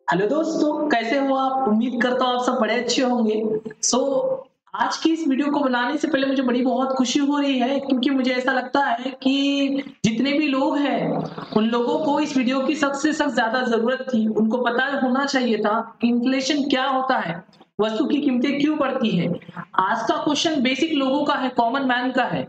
Hello दोस्तों, कैसे हो आप? उम्मीद करता हूँ आप सब बड़े अच्छे होंगे। सो आज की इस वीडियो को बनाने से पहले मुझे बहुत खुशी हो रही है, क्योंकि मुझे ऐसा लगता है कि जितने भी लोग हैं उन लोगों को इस वीडियो की सख्त से सख्त ज्यादा जरूरत थी। उनको पता होना चाहिए था कि इन्फ्लेशन क्या होता है, वस्तु की कीमतें क्यों बढ़ती है। आज का क्वेश्चन बेसिक लोगों का है, कॉमन मैन का है,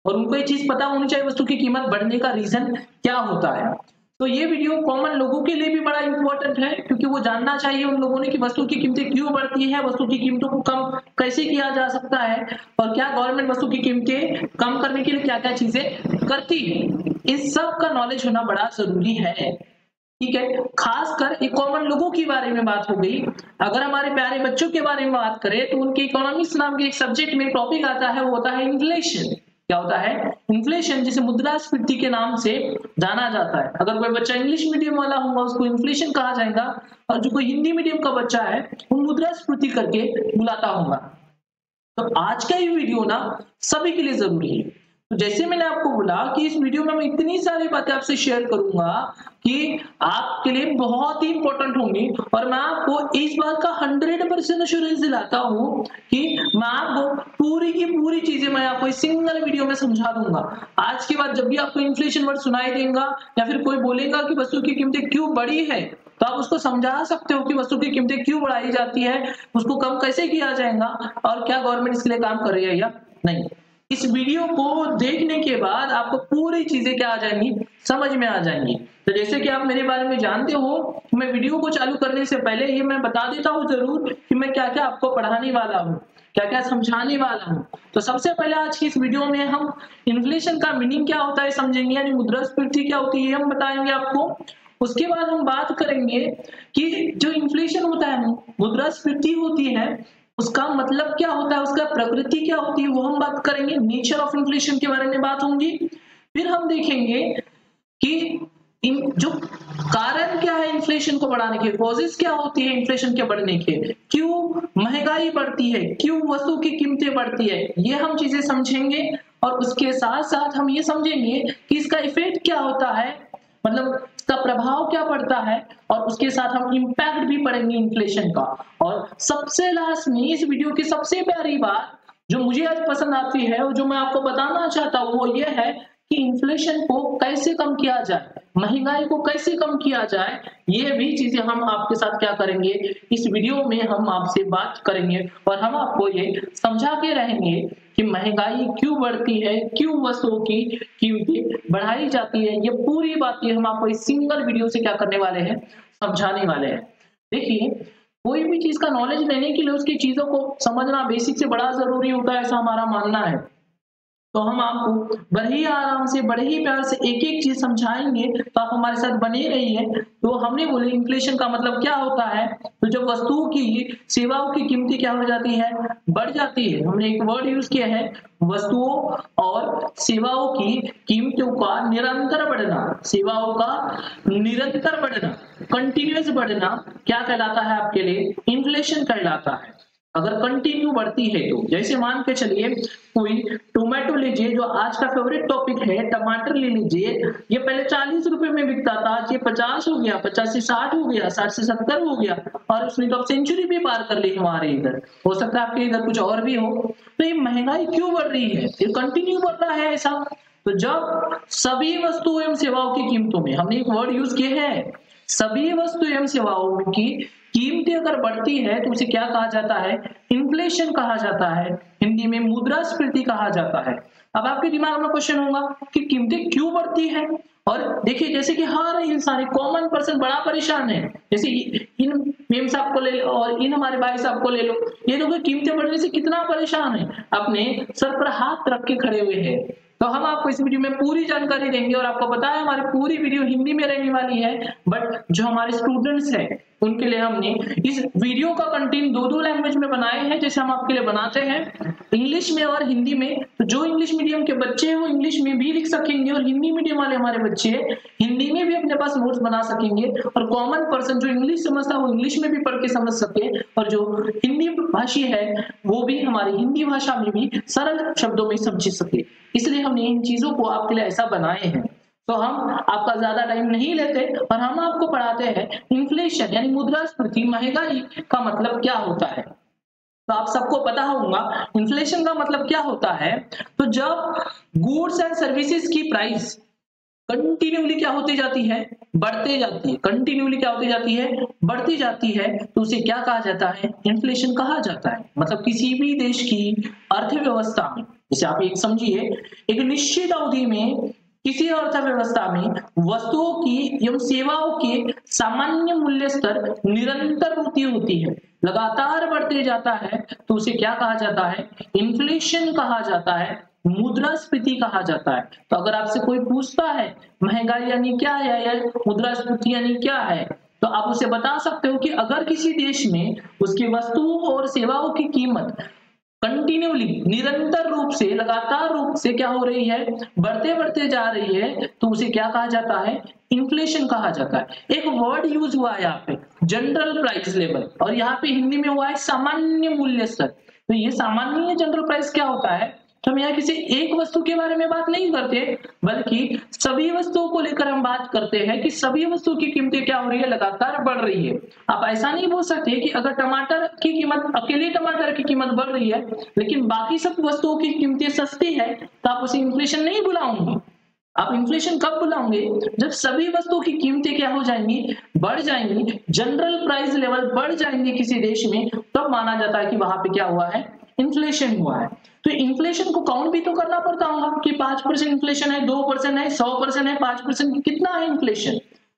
और उनको ये चीज पता होनी चाहिए वस्तु की कीमत बढ़ने का रीजन क्या होता है। तो ये वीडियो कॉमन लोगों के लिए भी बड़ा इंपॉर्टेंट है, क्योंकि वो जानना चाहिए उन लोगों ने कि वस्तु की कीमतें क्यों बढ़ती है, वस्तु की कीमतों को कम कैसे किया जा सकता है, और क्या गवर्नमेंट वस्तु की कीमतें कम करने के लिए क्या क्या चीजें करती है। इस सब का नॉलेज होना बड़ा जरूरी है। ठीक है, खासकर ये कॉमन लोगों के बारे में बात हो गई। अगर हमारे प्यारे बच्चों के बारे में बात करें तो उनके इकोनॉमिक्स नाम के एक सब्जेक्ट में टॉपिक आता है, वो होता है इन्फ्लेशन। क्या होता है? इन्फ्लेशन, जिसे मुद्रास्फीति के नाम से जाना जाता है। अगर कोई बच्चा इंग्लिश मीडियम वाला होगा उसको इन्फ्लेशन कहा जाएगा, और जो कोई हिंदी मीडियम का बच्चा है वो मुद्रास्फीति करके बुलाता होगा। तो आज का ये वीडियो ना सभी के लिए जरूरी है। तो जैसे मैंने आपको बोला कि इस वीडियो में मैं इतनी सारी बातें आपसे शेयर करूंगा कि आपके लिए बहुत ही इंपॉर्टेंट होंगी, और मैं आपको इस बात का 100% एश्योरेंस दिलाता हूं कि मैं आपको पूरी की पूरी चीजें मैं आपको इस सिंगल वीडियो में समझा दूंगा। आज के बाद जब भी आपको इन्फ्लेशन वर्ड सुनाई देगा या फिर कोई बोलेगा कि वस्तु की कीमतें क्यों बढ़ी है, तो आप उसको समझा सकते हो कि वस्तु की कीमतें क्यों बढ़ाई जाती है, उसको कम कैसे किया जाएगा, और क्या गवर्नमेंट इसके लिए काम कर रही है या नहीं। इस वीडियो को देखने के बाद आपको पूरी चीजें क्या आ जाएंगी, समझ में आ जाएंगी। तो जैसे कि आप मेरे बारे में जानते हो, मैं वीडियो को चालू करने से पहले ये मैं बता देता हूँ जरूर कि मैं क्या क्या आपको पढ़ाने वाला हूँ, क्या क्या समझाने वाला हूँ। तो सबसे पहले आज की इस वीडियो में हम इन्फ्लेशन का मीनिंग क्या होता है समझेंगे, यानी मुद्रास्फीति क्या होती है हम बताएंगे आपको। उसके बाद हम बात करेंगे कि जो इन्फ्लेशन होता है, मुद्रास्फीति होती है, उसका मतलब क्या होता है, उसका प्रकृति क्या होती है, वो हम बात करेंगे। नेचर ऑफ इन्फ्लेशन के बारे में बात होंगी। फिर हम देखेंगे कि इन जो कारण क्या है इन्फ्लेशन को बढ़ाने के, कॉजेस क्या होती है इन्फ्लेशन के बढ़ने के, क्यों महंगाई बढ़ती है, क्यों वस्तु की कीमतें बढ़ती है, ये हम चीजें समझेंगे। और उसके साथ साथ हम ये समझेंगे कि इसका इफेक्ट क्या होता है, मतलब इसका प्रभाव क्या पड़ता है, और उसके साथ हम इम्पैक्ट भी पढ़ेंगे इन्फ्लेशन का। और सबसे लास्ट में इस वीडियो की सबसे प्यारी बात जो मुझे आज पसंद आती है और जो मैं आपको बताना चाहता हूँ, वो ये है कि इन्फ्लेशन को कैसे कम किया जाए, महंगाई को कैसे कम किया जाए। ये भी चीजें हम आपके साथ क्या करेंगे, इस वीडियो में हम आपसे बात करेंगे, और हम आपको ये समझा के रहेंगे कि महंगाई क्यों बढ़ती है, क्यों वस्तुओं की कीमतें बढ़ाई जाती है। ये पूरी बातें हम आपको इस सिंगल वीडियो से क्या करने वाले हैं, समझाने वाले हैं। देखिए, कोई भी चीज का नॉलेज लेने के लिए उसकी चीजों को समझना बेसिक से बड़ा जरूरी होता है, ऐसा हमारा मानना है। तो हम आपको बड़े ही आराम से, बड़े ही प्यार से एक एक चीज समझाएंगे, तो आप हमारे साथ बने रहिए। तो हमने बोले इन्फ्लेशन का मतलब क्या होता है, तो जब वस्तुओं की, सेवाओं की कीमतें क्या हो जाती है, बढ़ जाती है। हमने एक वर्ड यूज किया है, वस्तुओं और सेवाओं की कीमतों का निरंतर बढ़ना, सेवाओं का निरंतर बढ़ना, कंटिन्यूअस बढ़ना क्या कहलाता है आपके लिए, इन्फ्लेशन कहलाता है। अगर कंटिन्यू बढ़ती है तो जैसे मान के चलिए कोई टोमेटो लीजिए, जो आज का फेवरेट टॉपिक है, टमाटर ले लीजिए। ये पहले 40 रुपए में बिकता था, आज ये 50 हो गया, 50 से 60 हो गया, 60 से 70 हो गया, और उसने तो अब सेंचुरी भी पार कर ली हमारे इधर। हो सकता है आपके इधर कुछ और भी हो। तो ये महंगाई क्यों बढ़ रही है, ये कंटिन्यू बढ़ रहा है ऐसा। तो जब सभी वस्तु एवं सेवाओं की कीमतों में, हमने एक वर्ड यूज किया है, सभी वस्तु एवं सेवाओं की कीमतें अगर बढ़ती है तो उसे क्या कहा जाता है, इन्फ्लेशन कहा जाता है, हिंदी में मुद्रास्फीति कहा जाता है। अब आपके दिमाग में क्वेश्चन होगा कि कीमतें क्यों बढ़ती है। और देखिए, जैसे कि हर इंसान, कॉमन पर्सन बड़ा परेशान है। जैसे इन मेम साहब को ले लो और इन हमारे भाई साहब को ले लो, ये लोग कीमतें बढ़ने से कितना परेशान है, अपने सर पर हाथ रख के खड़े हुए हैं। तो हम आपको इस वीडियो में पूरी जानकारी देंगे, और आपको पता है हमारी पूरी वीडियो हिंदी में रहने वाली है, बट जो हमारे स्टूडेंट्स हैं उनके लिए हमने इस वीडियो का कंटेंट दो लैंग्वेज में बनाए हैं। जैसे हम आपके लिए बनाते हैं इंग्लिश में और हिंदी में, तो जो इंग्लिश मीडियम के बच्चे हैं वो इंग्लिश में भी लिख सकेंगे, और हिंदी मीडियम वाले हमारे बच्चे हिंदी में भी अपने पास नोट्स बना सकेंगे, और कॉमन पर्सन जो इंग्लिश समझता है वो इंग्लिश में भी पढ़ के समझ सके, और जो हिंदी भाषी है वो भी हमारी हिंदी भाषा में भी सरल शब्दों में समझ सके। इसलिए हमने इन चीजों को आपके लिए ऐसा बनाए हैं। तो हम आपका ज्यादा टाइम नहीं लेते और हम आपको पढ़ाते हैं इन्फ्लेशन यानी मुद्रास्फीति, महंगाई का मतलब क्या होता है। तो आप सबको पता होगा इन्फ्लेशन का मतलब क्या होता है। तो जब गुड्स एंड सर्विसेज की प्राइस कंटिन्यूली क्या होती जाती है, बढ़ते जाती है, कंटिन्यूली क्या होती जाती है, बढ़ती जाती है, तो उसे क्या कहा जाता है, इन्फ्लेशन कहा जाता है। मतलब किसी भी देश की अर्थव्यवस्था में, जैसे आप एक समझिए, एक निश्चित अवधि में किसी अर्थव्यवस्था में वस्तुओं की एवं सेवाओं के सामान्य मूल्य स्तर निरंतर वृद्धि होती है, लगातार बढ़ते जाता है, तो उसे क्या कहा जाता है, इन्फ्लेशन कहा जाता है, मुद्रास्फीति कहा जाता है। तो अगर आपसे कोई पूछता है महंगाई यानी क्या है या मुद्रास्फीति यानी क्या है, तो आप उसे बता सकते हो कि अगर किसी देश में उसकी वस्तुओं और सेवाओं की कीमत कंटिन्यूली निरंतर रूप से, लगातार रूप से क्या हो रही है, बढ़ते बढ़ते जा रही है, तो उसे क्या कहा जाता है, इन्फ्लेशन कहा जाता है। एक वर्ड यूज हुआ है यहाँ पे जनरल प्राइस लेवल, और यहाँ पे हिंदी में हुआ है सामान्य मूल्य स्तर। तो ये सामान्य जनरल प्राइस क्या होता है, तो हम यहाँ किसी एक वस्तु के बारे में बात नहीं करते, बल्कि सभी वस्तुओं को लेकर हम बात करते हैं कि सभी वस्तुओं की कीमतें क्या हो रही है, लगातार बढ़ रही है। आप ऐसा नहीं बोल सकते कि अगर टमाटर की कीमत, अकेले टमाटर की कीमत बढ़ रही है लेकिन बाकी सब वस्तुओं की कीमतें सस्ती है, तो आप उसे इन्फ्लेशन नहीं बुलाओगे। आप इन्फ्लेशन कब बुलाओगे, जब सभी वस्तुओं की कीमतें क्या हो जाएंगी, बढ़ जाएंगी, जनरल प्राइस लेवल बढ़ जाएंगे किसी देश में, तब माना जाता है कि वहां पे क्या हुआ है, इन्फ्लेशन हुआ है। तो इन्फ्लेशन को काउंट भी तो करना पड़ता होगा कि 5% इन्फ्लेशन है, 2% है, 100% है, 5% कितना है इन्फ्लेशन।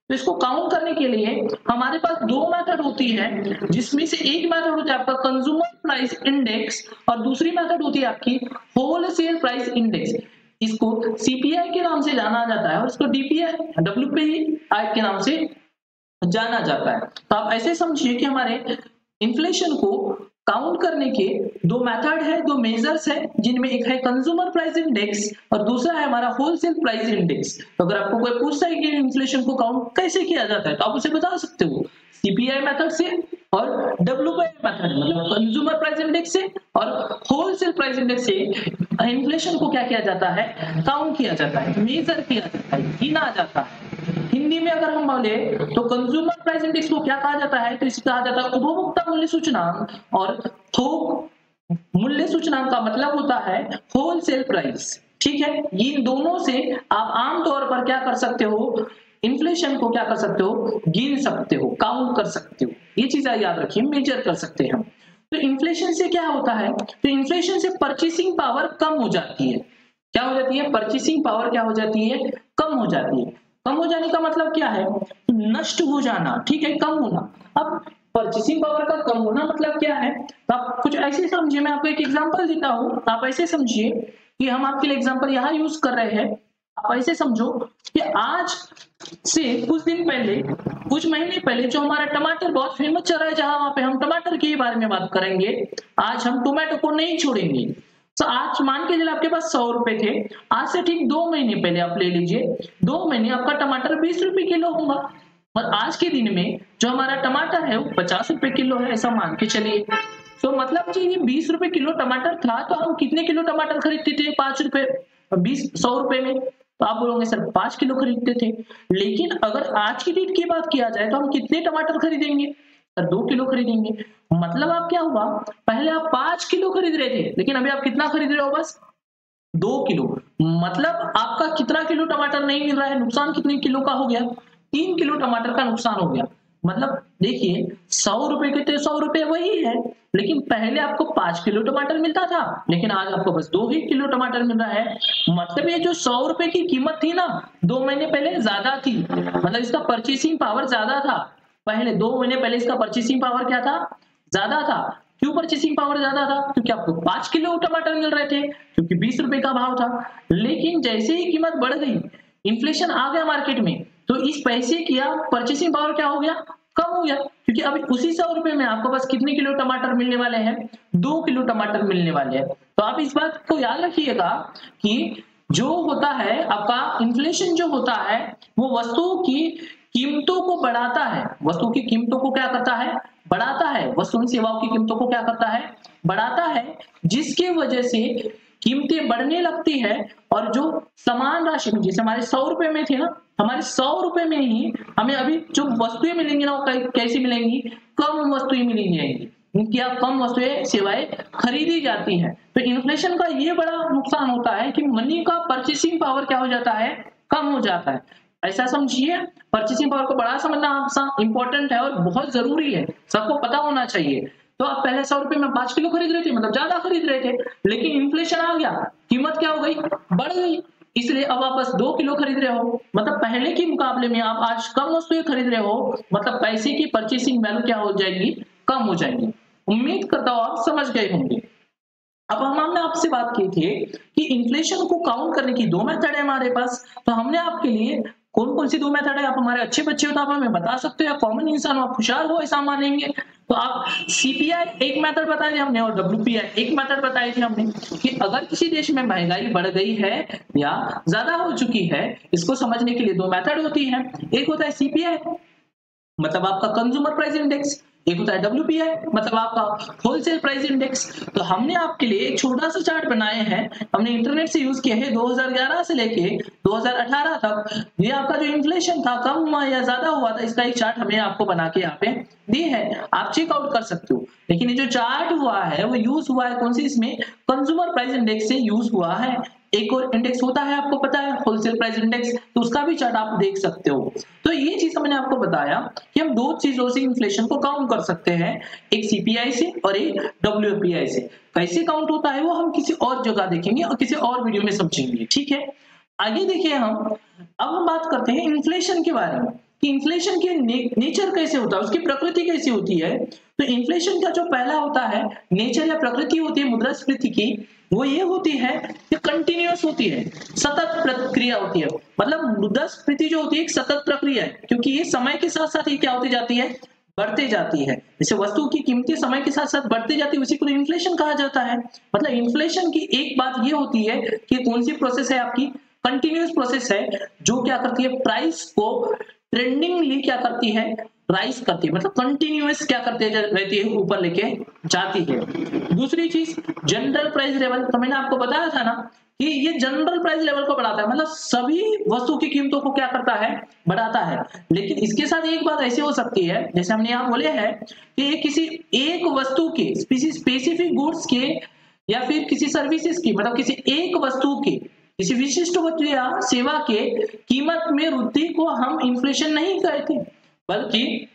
तो इसको काउंट करने के लिए हमारे पास दो मेथड होती है, जिसमें से एक मेथड होता है आपका कंज्यूमर प्राइस इंडेक्स और दूसरी मेथड होती है आपकी होलसेल प्राइस इंडेक्स। इसको सीपीआई के नाम से जाना जाता है और इसको डीपीआई डब्ल्यूपीआई के नाम से जाना जाता है। तो आप ऐसे समझिए कि हमारे इन्फ्लेशन को काउंट करने के दो मेथड है, दो मेजर्स है, जिनमें एक है कंज्यूमर प्राइस इंडेक्स और दूसरा है हमारा होलसेल प्राइस इंडेक्स। तो अगर आपको कोई पूछता है कि इन्फ्लेशन को काउंट कैसे किया जाता है, तो आप उसे बता सकते हो सीपीआई मेथड से और डब्ल्यूपीआई मेथड, मतलब कंज्यूमर प्राइस इंडेक्स से और होलसेल प्राइस इंडेक्स से इन्फ्लेशन को क्या किया जाता है, काउंट किया जाता है, मेजर किया जाता है, गिना जाता है। हिंदी में अगर हम बोले तो कंज्यूमर प्राइस इंडेक्स को क्या कहा जाता है, तो इसे कहा जाता है उपभोक्ता मूल्य सूचकांक, और थोक मूल्य सूचकांक का मतलब होता है होलसेल प्राइस। ठीक है, इन दोनों से आप आमतौर पर क्या कर सकते हो, इन्फ्लेशन को क्या कर सकते हो, गिन सकते हो, काउंट कर सकते हो। ये चीजें याद रखिए, मेजर कर सकते हैं हम। तो इन्फ्लेशन से क्या होता है, तो इन्फ्लेशन से परचेसिंग पावर कम हो जाती है। क्या हो जाती है, परचेसिंग पावर क्या हो जाती है, कम हो जाती है। कम हो जाने का मतलब क्या है, नष्ट हो जाना, ठीक है, कम होना। अब परचेसिंग पावर का कम होना मतलब क्या है, तो आप कुछ ऐसे समझिए, मैं आपको एक एग्जांपल देता हूं, आप ऐसे समझिए कि हम आपके लिए एग्जांपल यहाँ यूज कर रहे हैं। आप ऐसे समझो कि आज से कुछ दिन पहले, कुछ महीने पहले जो हमारा टमाटर बहुत फेमस चल रहा है, जहां वहां पे हम टमाटर के बारे में बात करेंगे, आज हम टोमेटो को नहीं छोड़ेंगे। तो आज मान के चलिए आपके पास 100 रुपए थे, आज से ठीक 2 महीने पहले आप ले लीजिए, 2 महीने आपका टमाटर 20 रुपए किलो होगा, और आज के दिन में जो हमारा टमाटर है वो 50 रुपए किलो है, ऐसा मान के चलिए। तो मतलब जी ये 20 रुपए किलो टमाटर था, तो हम कितने किलो टमाटर खरीदते थे, 5 रुपए, 100 रुपए में, तो आप बोलोगे सर 5 किलो खरीदते थे। लेकिन अगर आज की डेट की बात किया जाए तो हम कितने टमाटर खरीदेंगे, सर 2 किलो खरीदेंगे। मतलब आप क्या हुआ, पहले आप 5 किलो खरीद रहे थे, लेकिन अभी आप कितना खरीद रहे हो, बस 2 किलो। मतलब आपका कितना किलो टमाटर नहीं मिल रहा है, नुकसान कितने किलो का हो गया, 3 किलो टमाटर का नुकसान हो गया। मतलब देखिए 100 रुपए के तो 100 रुपए वही है, लेकिन पहले आपको 5 किलो टमाटर मिलता था, लेकिन आज आपको बस 2 ही किलो टमाटर मिल रहा है। मतलब ये जो 100 रुपए की कीमत थी ना, 2 महीने पहले ज्यादा थी, मतलब इसका परचेसिंग पावर ज्यादा था। पहले 2 महीने पहले इसका परचेसिंग पावर क्या था, ज्यादा था। क्यों परचेसिंग पावर ज्यादा था, क्योंकि आपको 5 किलो टमाटर मिल रहे थे, क्योंकि 20 रुपए का भाव था। लेकिन जैसे ही कीमत बढ़ गई, इन्फ्लेशन आ गया मार्केट में, तो इस पैसे की परचेसिंग पावर क्या हो गया, कम हो गया, क्योंकि अभी उसी 100 रुपए में आपको बस कितने किलो टमाटर मिलने वाले हैं, 2 किलो टमाटर मिलने वाले हैं। तो आप इस बात को याद रखिएगा कि जो होता है आपका इन्फ्लेशन, जो होता है वो वस्तुओं की कीमतों को बढ़ाता है, वस्तुओं की कीमतों को क्या करता है, बढ़ाता है, वस्तु एवं सेवाओं की कीमतों को क्या करता है, बढ़ाता है, जिसकी वजह से कीमतें बढ़ने लगती है और जो समान राशि में, जैसे हमारे 100 रुपए में थे ना, हमारे 100 रुपए में ही हमें अभी जो वस्तुएं मिलेंगी ना, वो कैसी मिलेंगी, कम वस्तुएं मिली जाएंगी, उनकी आप कम वस्तुएं सेवाएं खरीदी जाती हैं। तो इन्फ्लेशन का ये बड़ा नुकसान होता है कि मनी का परचेसिंग पावर क्या हो जाता है, कम हो जाता है। ऐसा समझिए, परचेसिंग पावर को बड़ा समझना आपका इंपॉर्टेंट है और बहुत जरूरी है, सबको पता होना चाहिए। तो आप पहले 100 रुपए में 5 किलो खरीद रहे थे, मतलब ज्यादा खरीद रहे थे, लेकिन इन्फ्लेशन आ गया, कीमत क्या हो गई, बढ़ गई, इसलिए अब आप बस 2 किलो खरीद रहे हो, मतलब पहले के मुकाबले में आप आज कम वस्तुएं खरीद रहे हो, मतलब पैसे की परचेसिंग वैल्यू क्या हो जाएगी, कम हो जाएगी। उम्मीद करता हूं आप समझ गए होंगे। अब हमने आपसे बात की थी कि इन्फ्लेशन को काउंट करने की 2 मेथड है हमारे पास, तो हमने आपके लिए कौन कौन सी 2 मेथड है, आप हमारे अच्छे बच्चे हो तो आप हमें बता सकते हो, या कॉमन इंसान हो, आप होशियार हो ऐसा मानेंगे, तो आप सीपीआई एक मेथड बताए थे हमने और डब्ल्यूपीआई एक मेथड बताई थी हमने, कि अगर किसी देश में महंगाई बढ़ गई है या ज्यादा हो चुकी है, इसको समझने के लिए 2 मेथड होती है। एक होता है सीपीआई, मतलब आपका कंज्यूमर प्राइस इंडेक्स, एक होता है डब्ल्यूपीआई, मतलब आपका होलसेल प्राइस इंडेक्स। तो हमने आपके लिए एक छोटा सा चार्ट बनाए हैं, हमने इंटरनेट से यूज किया है, 2011 से लेके 2018 तक ये आपका जो इन्फ्लेशन था कम हुआ या ज्यादा हुआ था, इसका एक चार्ट हमने आपको बना के यहाँ पे दी है, आप चेकआउट कर सकते हो। लेकिन ये जो चार्ट हुआ है वो यूज हुआ है कौन सी, इसमें कंज्यूमर प्राइस इंडेक्स से यूज हुआ है। एक और इंडेक्स होता है आपको पता है, होलसेल प्राइस इंडेक्स, तो उसका भी चार्ट आप देख सकते हो। तो ये चीज मैंने आपको बताया कि हम 2 चीजों से इन्फ्लेशन को काउंट कर सकते हैं, एक सीपीआई से और एक डब्ल्यूपीआई से। कैसे काउंट होता है वो हम किसी और जगह देखेंगे और किसी और वीडियो में समझेंगे, ठीक है। आगे देखिए अब हम बात करते हैं इन्फ्लेशन के बारे में, कि इन्फ्लेशन की नेचर कैसे होता है, उसकी प्रकृति कैसी होती है। तो इन्फ्लेशन का जो पहला होता है नेचर या प्रकृति होती है मुद्रास्फीति की, वो ये होती है कि कंटिन्यूअस होती है, सतत प्रक्रिया होती है। मतलब मुद्रास्फीति जो होती है एक सतत प्रक्रिया है, क्योंकि ये समय के साथ साथ ये क्या होती जाती है, बढ़ते जाती है। जैसे वस्तु की कीमतें समय के साथ साथ बढ़ती जाती है, उसी को इन्फ्लेशन कहा जाता है। मतलब इन्फ्लेशन की एक बात ये होती है कि कौन सी प्रोसेस है आपकी, कंटिन्यूअस प्रोसेस है, जो क्या करती है, प्राइस को ट्रेंडिंगली क्या करती है, राइज करती है, मतलब कंटिन्यूअस क्या करते रहती है, ऊपर लेके जाती है। दूसरी चीज जनरल प्राइस लेवल, तो मैंने आपको बताया था ना कि ये जनरल प्राइस लेवल को बढ़ाता है, मतलब सभी वस्तु की कीमतों को क्या करता है, बढ़ाता है। लेकिन इसके साथ एक बात ऐसी हो सकती है, जैसे हमने यहाँ बोले हैं कि ये किसी एक वस्तु के स्पेसिफिक गुड्स के या फिर किसी सर्विसेज की, मतलब किसी एक वस्तु के, किसी विशिष्ट वस्तु या सेवा के कीमत में वृद्धि को हम इन्फ्लेशन नहीं कहते, बल्कि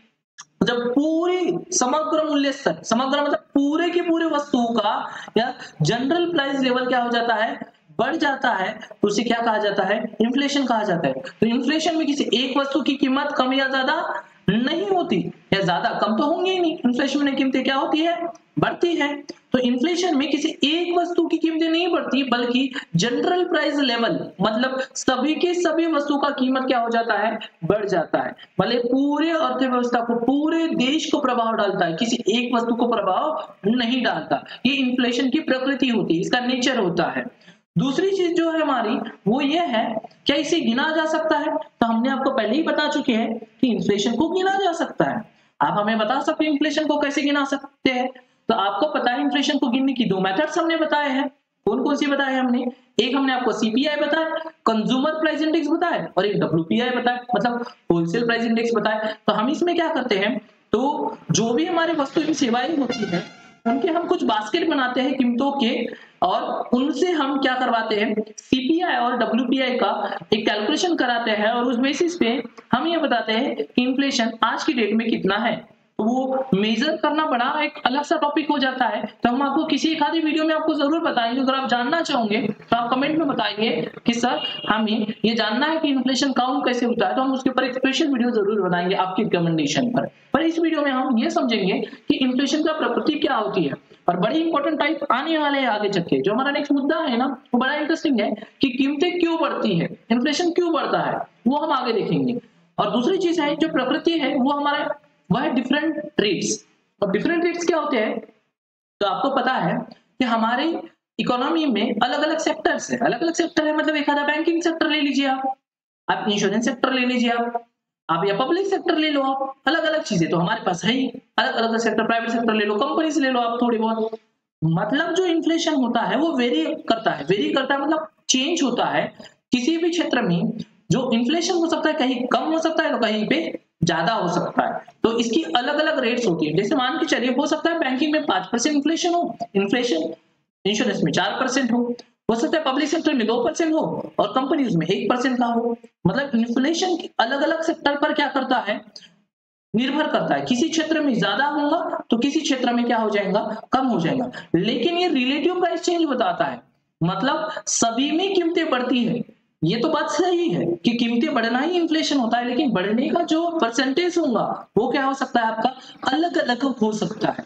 जब पूरी समग्र मूल्य स्तर, समग्र मतलब पूरे के पूरे वस्तुओं का या जनरल प्राइस लेवल क्या हो जाता है, बढ़ जाता है, तो उसे क्या कहा जाता है, इन्फ्लेशन कहा जाता है। तो इन्फ्लेशन में किसी एक वस्तु की कीमत कम या ज्यादा नहीं होती, या ज्यादा कम तो होंगी ही नहीं, इन्फ्लेशन में कीमतें क्या होती है, बढ़ती है। तो इन्फ्लेशन में किसी एक वस्तु की कीमतें नहीं बढ़ती, बल्कि जनरल प्राइस लेवल, मतलब सभी के सभी वस्तु का कीमत क्या हो जाता है, बढ़ जाता है। मतलब पूरे अर्थव्यवस्था को, पूरे देश को प्रभाव डालता है, किसी एक वस्तु को प्रभाव नहीं डालता। ये इन्फ्लेशन की प्रकृति होती है, इसका नेचर होता है। दूसरी चीज जो है हमारी वो ये है, क्या इसे गिना जा सकता है, तो हमने आपको पहले ही बता चुके हैं कि इन्फ्लेशन को गिना जा सकता है। आप हमें बता सकते हैं इन्फ्लेशन को कैसे गिना सकते हैं, तो आपको पता है इन्फ्लेशन को गिनने की 2 मेथड्स हमने बताए हैं। कौन कौन सी बताए हमने, एक हमने आपको सीपीआई बताया, कंज्यूमर प्राइस इंडेक्स बताया, और एक डब्ल्यूपीआई बताया, मतलब होलसेल प्राइस इंडेक्स बताया। तो हम इसमें क्या करते हैं, तो जो भी हमारे वस्तु एवं सेवाएं होती है उनके हम कुछ बास्केट बनाते हैं कीमतों के, और उनसे हम क्या करवाते हैं, सीपीआई और डब्ल्यूपीआई का एक कैलकुलेशन कराते हैं, और उस बेसिस पे हम ये बताते हैं कि इन्फ्लेशन आज की डेट में कितना है। तो वो मेजर करना बड़ा एक अलग सा टॉपिक हो जाता है, तो हम आपको किसी एक आधी वीडियो में आपको जरूर बताएंगे। अगर आप जानना चाहोगे तो आप कमेंट में बताइए कि सर हमें ये जानना है कि इन्फ्लेशन काउंट कैसे होता है, तो हम उसके ऊपर एक स्पेशल वीडियो जरूर बनाएंगे आपकी रिकमेंडेशन पर इस वीडियो में हम ये समझेंगे कि इन्फ्लेशन का प्रकृति क्या होती है, और बड़ी इंपॉर्टेंट टाइप आने वाले हैं आगे चल के। जो हमारा नेक्स्ट मुद्दा है ना वो बड़ा इंटरेस्टिंग है कि कीमतें क्यों बढ़ती है, इन्फ्लेशन क्यों बढ़ता है, वो हम आगे देखेंगे। और दूसरी चीज है जो प्रकृति है वो हमारे वह है डिफरेंट रेट्स। और डिफरेंट रेट्स क्या होते हैं, तो आपको पता है कि हमारी इकोनॉमी में अलग अलग सेक्टर्स है, अलग अलग सेक्टर है, मतलब एक आधा बैंकिंग सेक्टर ले लीजिए आप इंश्योरेंस सेक्टर ले लीजिए आप या पब्लिक सेक्टर ले लो, आप अलग अलग चीजें तो हमारे पास है ही, अलग अलग सेक्टर, प्राइवेट सेक्टर ले लो, कंपनीज ले लो आप थोड़ी बहुत, मतलब जो इन्फ्लेशन होता है वो वेरी करता है मतलब चेंज होता है। किसी भी क्षेत्र में जो इन्फ्लेशन हो सकता है कहीं कम हो सकता है तो कहीं पे ज्यादा हो सकता है। तो इसकी अलग अलग रेट्स होती है। जैसे मान के चलिए हो सकता है बैंकिंग में 5% इन्फ्लेशन हो, इन्फ्लेशन इंश्योरेंस में 4% हो सकता है पब्लिक सेक्टर में 2% हो और कंपनीज में 1% का हो। मतलब इन्फ्लेशन अलग अलग सेक्टर पर क्या करता है, निर्भर करता है। किसी क्षेत्र में ज्यादा होगा तो किसी क्षेत्र में क्या हो जाएगा, कम हो जाएगा। लेकिन ये रिलेटिव प्राइस चेंज बताता है, मतलब सभी में कीमतें बढ़ती है। ये तो बात सही है कि कीमतें बढ़ना ही इन्फ्लेशन होता है, लेकिन बढ़ने का जो परसेंटेज होगा वो क्या हो सकता है, आपका अलग अलग हो सकता है।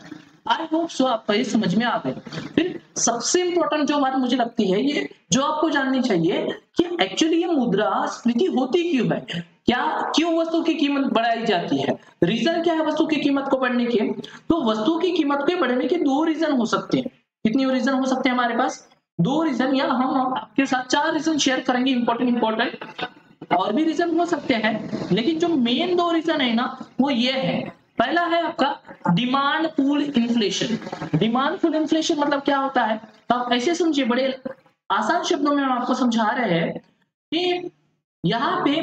आई होप सो आपको ये समझ में आ गए। फिर सबसे इंपॉर्टेंट जो बात मुझे लगती है, ये जो आपको जाननी चाहिए कि एक्चुअली ये मुद्रास्फीति होती क्यों है, क्या क्यों वस्तु की कीमत बढ़ाई जाती है, रीजन क्या है वस्तु की कीमत को बढ़ने के। तो वस्तु की कीमत के बढ़ने के दो रीजन हो सकते हैं। कितने रीजन हो सकते हैं हमारे पास, दो रीजन, या हम आपके साथ 4 रीजन शेयर करेंगे इंपॉर्टेंट। और भी रीजन हो सकते हैं, लेकिन जो मेन 2 रीजन है ना वो ये है। पहला है आपका demand pull inflation. Demand pull inflation मतलब क्या होता है, तो आप ऐसे समझिए, बड़े आसान शब्दों में हम आपको समझा रहे हैं कि यहाँ पे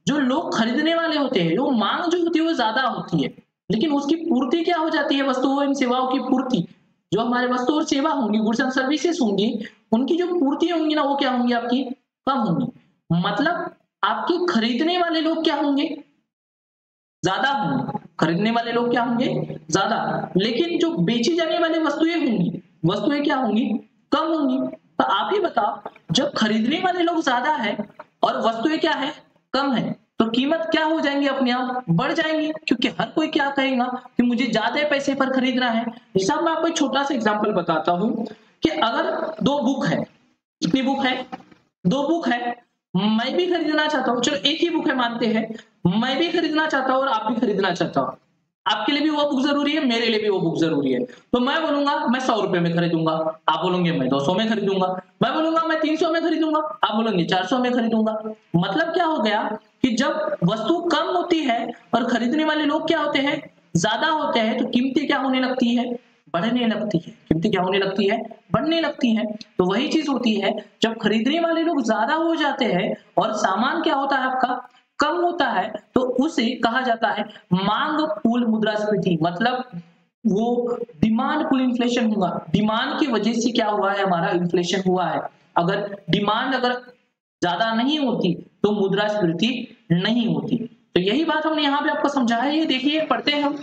जो लोग खरीदने वाले होते हैं, वो मांग जो होती है वो ज्यादा होती है, लेकिन उसकी पूर्ति क्या हो जाती है, वस्तुओं एवं सेवाओं की पूर्ति, जो हमारे वस्तु और सेवा होंगी, गुड्स एंड सर्विसेज होंगी, उनकी जो पूर्ति होंगी ना वो क्या होंगी, आपकी कम होंगी। मतलब आपके खरीदने वाले लोग क्या होंगे, ज्यादा होंगे। खरीदने वाले लोग क्या होंगे, ज्यादा, लेकिन जो बेची जाने वाली वस्तुएं होंगी, वस्तुएं क्या होंगी, कम होंगी। तो आप ही बताओ, जब खरीदने वाले लोग ज्यादा है और वस्तुएं क्या है, कम है, तो कीमत क्या हो जाएंगी, अपने आप बढ़ जाएंगी, क्योंकि हर कोई क्या कहेगा कि मुझे ज्यादा पैसे पर खरीदना है। जैसा मैं आपको एक छोटा सा एग्जांपल बताता हूँ कि अगर 2 बुक है, कितनी बुक है, 2 बुक है, मैं भी खरीदना चाहता हूँ, चलो एक ही बुक है मानते हैं, मैं भी खरीदना चाहता हूँ और आप भी खरीदना चाहता हूँ। आपके लिए भी वो बुक जरूरी है, मेरे लिए भी वो बुक जरूरी है। तो मैं बोलूंगा मैं 100 रुपए में खरीदूंगा, आप बोलोगे मैं 200 में खरीदूंगा, मैं बोलूंगा मैं 300 में खरीदूंगा, आप बोलोगे 400 में खरीदूंगा। मतलब क्या हो गया कि जब वस्तु कम होती है और खरीदने वाले लोग क्या होते हैं, ज्यादा होते हैं, तो कीमतें क्या होने लगती है, बढ़ने लगती है। कीमतें क्या होने लगती है, बढ़ने लगती है। तो वही चीज होती है, जब खरीदने वाले लोग ज्यादा हो जाते हैं और सामान क्या होता है आपका कम होता है, तो उसे कहा जाता है मांग पुल मुद्रास्फीति। मतलब वो डिमांड पुल इन्फ्लेशन हुआ, डिमांड की वजह से क्या हुआ है, हमारा इन्फ्लेशन हुआ है। अगर डिमांड अगर ज्यादा नहीं होती तो मुद्रास्फीति नहीं होती। तो यही बात हमने यहाँ पे आपको समझाया है। ये देखिए पढ़ते हैं हम,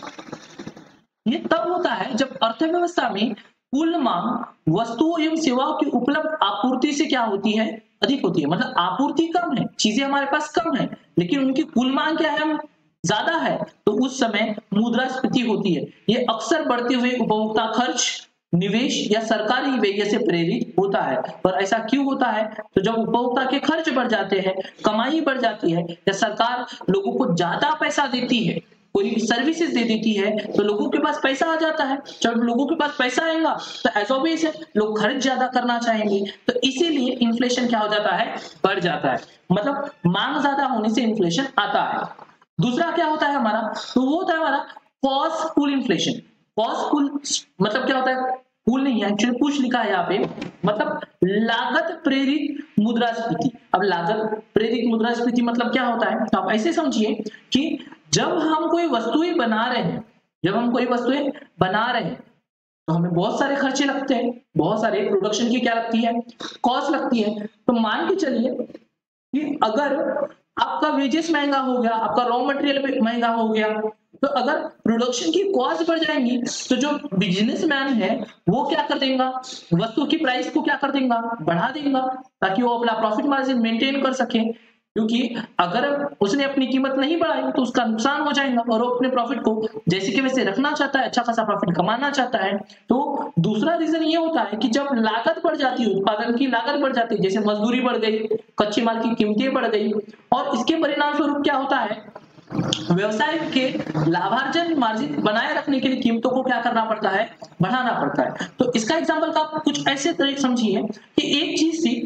ये तब होता है जब अर्थव्यवस्था में कुल मांग वस्तुओं एवं सेवाओं की उपलब्ध आपूर्ति से क्या होती है, अधिक होती है। मतलब आपूर्ति कम है, चीजें हमारे पास कम है, लेकिन उनकी कुल मांग क्या है, हम ज्यादा है, तो उस समय मुद्रास्फीति होती है। ये अक्सर बढ़ते हुए उपभोक्ता खर्च, निवेश या सरकारी व्यय से प्रेरित होता है। और ऐसा क्यों होता है, तो जब उपभोक्ता के खर्च बढ़ जाते हैं, कमाई बढ़ जाती है, या सरकार लोगों को ज्यादा पैसा देती है, कोई सर्विसेज दे देती है, तो लोगों के पास पैसा आ जाता है। जब लोगों के पास पैसा आएगा तो एज ऑब्वियस है लोग खर्च ज्यादा करना चाहेंगे, तो इसीलिए इन्फ्लेशन क्या हो जाता है, बढ़ जाता है। मतलब मांग ज्यादा होने से इन्फ्लेशन आता है। दूसरा क्या होता है हमारा, तो वो होता है हमारा कॉस्ट पुल इन्फ्लेशन। कॉस्ट पुल मतलब क्या होता है, पुल नहीं है एक्चुअली, पुश लिखा है यहाँ पे, मतलब लागत प्रेरित मुद्रास्फीति। अब लागत प्रेरित मुद्रास्फीति मतलब क्या होता है, तो आप ऐसे समझिए कि जब हम कोई वस्तुएं बना रहे हैं, जब हम कोई वस्तुएं बना रहे हैं तो हमें बहुत सारे खर्चे लगते हैं, बहुत सारे प्रोडक्शन की क्या लगती है, कॉस्ट लगती है। तो मान के चलिए कि अगर आपका वेजेस महंगा हो गया, आपका रॉ मटेरियल महंगा हो गया, तो अगर प्रोडक्शन की कॉस्ट बढ़ जाएंगी तो जो बिजनेसमैन है वो क्या कर देगा, वस्तु की प्राइस को क्या कर देगा, बढ़ा देगा, ताकि वो अपना प्रॉफिट मार्जिन मेंटेन कर सके। क्योंकि अगर उसने अपनी कीमत नहीं बढ़ाई तो उसका नुकसान हो जाएगा, और वो अपने प्रॉफिट को जैसे कि वैसे रखना चाहता है, अच्छा खासा प्रॉफिट कमाना चाहता है। तो दूसरा रीजन ये होता है कि जब लागत बढ़ जाती है, उत्पादन की लागत बढ़ जाती है, जैसे मजदूरी बढ़ गई, कच्चे माल की कीमतें बढ़ गई, और इसके परिणाम स्वरूप क्या होता है, व्यवसाय के लाभार्जन मार्जिन बनाए रखने के लिए कीमतों को क्या करना पड़ता है, बढ़ाना पड़ता है। तो इसका एग्जांपल का कुछ ऐसे तरीके समझिए कि एक चीज थी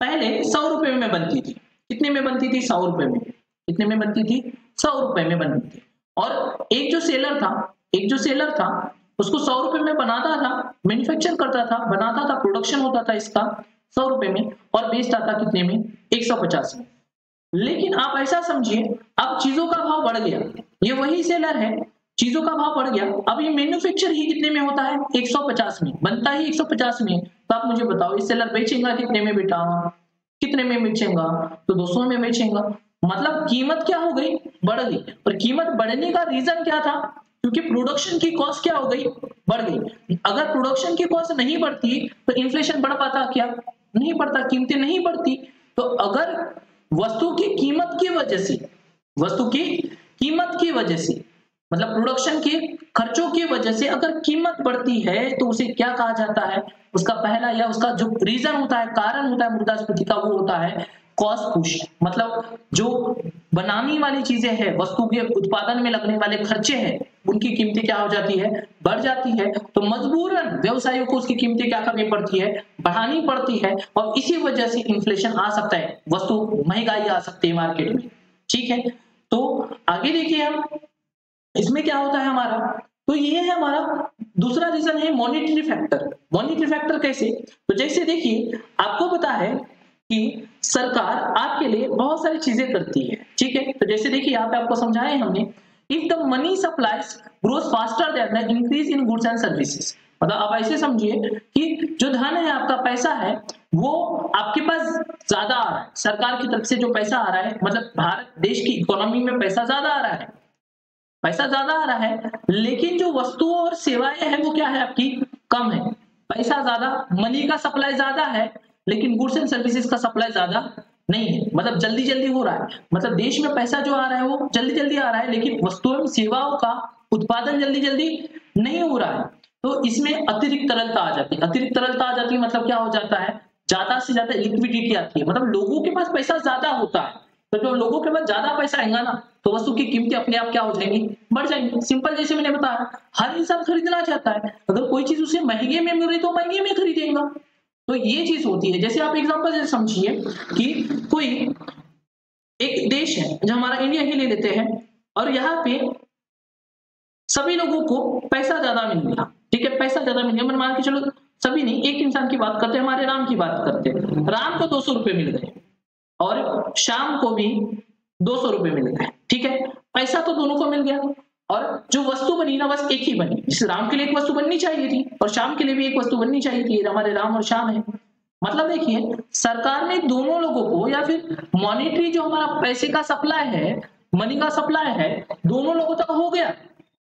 पहले 100 रुपए में बनती थी, कितने में बनती थी, 100 रुपए में, कितने में बनती थी, 100 रुपए में बनती थी। और एक जो सेलर था उसको 100 रुपए में बनाता था, मैन्युफैक्चर करता था, बनाता था, प्रोडक्शन होता था इसका 100 रुपए में और बेचता था कितने में, 150 में। लेकिन आप ऐसा समझिए, अब चीजों का भाव बढ़ गया, ये वही सेलर है, चीजों का भाव बढ़ गया, अब ये मैन्युफैक्चर ही कितने में होता है, 150 में, बनता ही 150 में। तो आप मुझे बताओ ये सेलर बेचेगा कितने में बेटा, कितने में बेचेगा, तो 200 में बेचेगा। मतलब कीमत क्या हो गई, बढ़ गई। और कीमत बढ़ने का रीजन क्या था, क्योंकि प्रोडक्शन की कॉस्ट क्या हो गई, बढ़ गई। अगर प्रोडक्शन की कॉस्ट नहीं बढ़ती तो इन्फ्लेशन बढ़ पाता क्या, नहीं बढ़ता, कीमतें नहीं बढ़ती। तो अगर वस्तु की कीमत की वजह से, वस्तु की कीमत की वजह से, मतलब प्रोडक्शन के खर्चों की वजह से अगर कीमत बढ़ती है तो उसे क्या कहा जाता है, उसका पहला या उसका जो रीजन होता है, कारण होता है मुद्रास्फीति का, वो होता है कॉस्ट पुश। मतलब जो बनाने वाली चीजें हैं, वस्तु के उत्पादन में लगने वाले खर्चे हैं, उनकी कीमतें क्या हो जाती है, बढ़ जाती है। तो मजबूरन व्यवसायियों को उसकी कीमतें क्या करनी पड़ती है, बढ़ानी पड़ती है, और इसी वजह से इन्फ्लेशन आ सकता है, वस्तु महंगाई आ सकती है मार्केट में। ठीक है, तो आगे देखिए हम इसमें क्या होता है हमारा, तो ये है हमारा दूसरा रीजन है मॉनेटरी फैक्टर। मॉनेटरी फैक्टर कैसे, तो जैसे देखिए आपको पता है कि सरकार आपके लिए बहुत सारी चीजें करती है, ठीक है। तो जैसे देखिए यहाँ पे आपको समझाए हमने, if the money supplies grows faster than the increase in goods and services. मतलब आप ऐसे समझिए कि जो धन है, आपका पैसा है, वो आपके पास ज्यादा आ रहा है, सरकार की तरफ से जो पैसा आ रहा है, मतलब भारत देश की इकोनॉमी में पैसा ज्यादा आ रहा है, पैसा ज्यादा आ रहा है, लेकिन जो वस्तुओं और सेवाएं हैं वो क्या है आपकी, कम है। पैसा ज्यादा, मनी का सप्लाई ज्यादा है, लेकिन गुड्स एंड सर्विसेज का सप्लाई ज्यादा नहीं है। मतलब जल्दी जल्दी हो रहा है, मतलब देश में पैसा जो आ रहा है वो जल्दी जल्दी आ रहा है, लेकिन वस्तुओं और सेवाओं का उत्पादन जल्दी जल्दी नहीं हो रहा है। तो इसमें अतिरिक्त तरलता आ जाती है। अतिरिक्त तरलता आ जाती है मतलब क्या हो जाता है, ज्यादा से ज्यादा लिक्विडिटी आती है, मतलब लोगों के पास पैसा ज्यादा होता है। तो जो लोगों के पास ज्यादा पैसा आएगा ना, तो वस्तु की कीमतें अपने आप क्या हो जाएंगी, बढ़ जाएंगी। सिंपल, जैसे मैंने बताया, हर इंसान खरीदना चाहता है, अगर कोई चीज उसे महंगे में मिल रही तो महंगे में खरीदेगा। तो ये चीज होती है। जैसे आप एग्जांपल से समझिए कि कोई एक देश है, जो हमारा इंडिया ही ले लेते हैं, और यहाँ पे सभी लोगों को पैसा ज्यादा मिल गया, ठीक है, पैसा ज्यादा मिल गया, मैंने मान के चलो सभी नहीं, एक इंसान की बात करते हैं, हमारे राम की बात करते हैं, राम को 200 रुपए मिल गए और शाम को भी 200 रुपए मिल गए, ठीक है, पैसा तो दोनों को मिल गया, और जो वस्तु बनी ना, बस एक ही बनी। जिस राम के लिए एक वस्तु बननी चाहिए थी और शाम के लिए भी एक वस्तु बननी चाहिए थी, हमारे राम और शाम है। मतलब देखिए, सरकार ने दोनों लोगों को, या फिर मॉनेटरी जो हमारा पैसे का सप्लाई है, मनी का सप्लाई है, दोनों लोगों तक हो गया,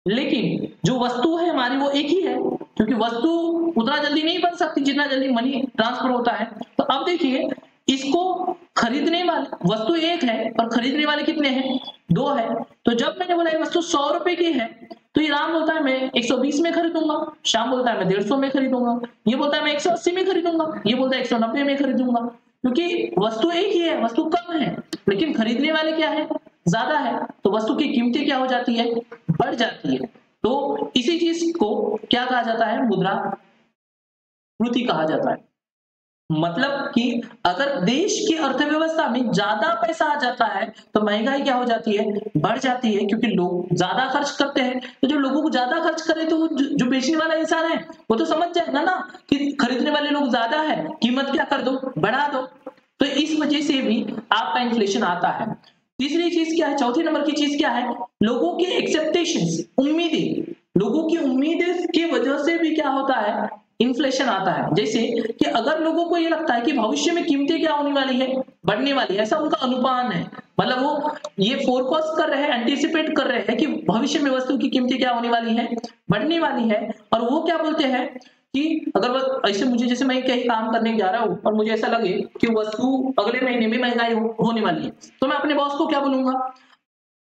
लेकिन जो वस्तु है हमारी वो एक ही है, क्योंकि वस्तु उतना जल्दी नहीं बन सकती जितना जल्दी मनी ट्रांसफर होता है। तो अब देखिए, इसको खरीदने वाले, वस्तु एक है और खरीदने वाले कितने हैं, 2 है। तो जब मैंने बोला ये वस्तु 100 रुपए की है, तो ये राम बोलता है मैं 120 में खरीदूंगा, शाम बोलता है मैं 150 में खरीदूंगा, ये बोलता है मैं 180 में खरीदूंगा, ये बोलता है 190 में खरीदूंगा, क्योंकि वस्तु एक ही है, वस्तु कम है, लेकिन खरीदने वाले क्या है, ज्यादा है। तो वस्तु की कीमतें क्या हो जाती है, बढ़ जाती है। तो इसी चीज को क्या कहा जाता है, मुद्रास्फीति कहा जाता है। मतलब कि अगर देश की अर्थव्यवस्था में ज्यादा पैसा आ जाता है तो महंगाई क्या हो जाती है, बढ़ जाती है, क्योंकि लोग ज्यादा खर्च करते हैं। तो जो लोगों को ज्यादा खर्च करे, तो जो बेचने वाला इंसान है वो तो समझ जाएगा ना कि खरीदने वाले लोग ज्यादा है, कीमत क्या कर दो, बढ़ा दो। तो इस वजह से भी आपका इन्फ्लेशन आता है। तीसरी चीज क्या है, चौथी नंबर की चीज क्या है, लोगों की एक्सेप्टेशंस, उम्मीदें, लोगों की उम्मीदें की वजह से भी क्या होता है, इन्फ्लेशन आता है। जैसे कि अगर लोगों को ये लगता है कि भविष्य में कीमतें क्या होने वाली है, बढ़ने वाली है, ऐसा उनका अनुमान है, मतलब वो ये फोरकास्ट कर रहे हैं, एंटीसिपेट कर रहे हैं कि भविष्य में वस्तु की कीमतें क्या होने वाली है, बढ़ने वाली है। और वो क्या बोलते हैं कि अगर वो ऐसे, मुझे जैसे मैं कहीं काम करने जा रहा हूँ और मुझे ऐसा लगे कि वस्तु अगले महीने में महंगाई होने वाली है, तो मैं अपने बॉस को क्या बोलूंगा,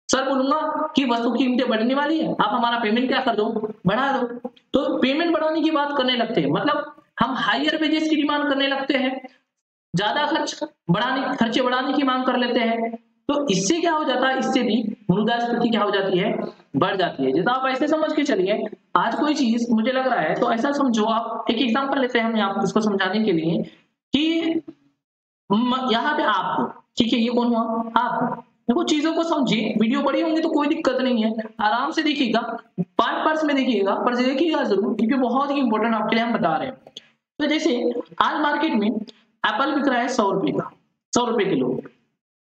सर बोलूंगा कि वस्तु की कीमतें बढ़ने वाली है, आप हमारा पेमेंट क्या कर दो, बढ़ा दो। तो पेमेंट बढ़ाने की बात करने लगते हैं, मतलब हम हायर वेजेस की डिमांड करने लगते हैं, ज्यादा खर्चे बढ़ाने की मांग कर लेते हैं। तो इससे क्या हो जाता है, इससे भी मुद्रास्फीति क्या हो जाती है, बढ़ जाती है। जैसे आप ऐसे समझ के चलिए, आज कोई चीज मुझे लग रहा है, तो ऐसा समझो, आप एक एग्जांपल लेते हैं हम यहाँ इसको समझाने के लिए कि यहाँ पे आप, ठीक है, ये कौन हुआ, आप, देखो चीजों को समझिए, वीडियो बड़ी होंगी तो कोई दिक्कत नहीं है, आराम से देखिएगा, पार्ट्स में देखिएगा, पर देखिएगा जरूर क्योंकि बहुत ही इंपॉर्टेंट आपके लिए हम बता रहे हैं। तो जैसे आज मार्केट में एप्पल बिक रहा है 100 रुपए का, 100 रुपए किलो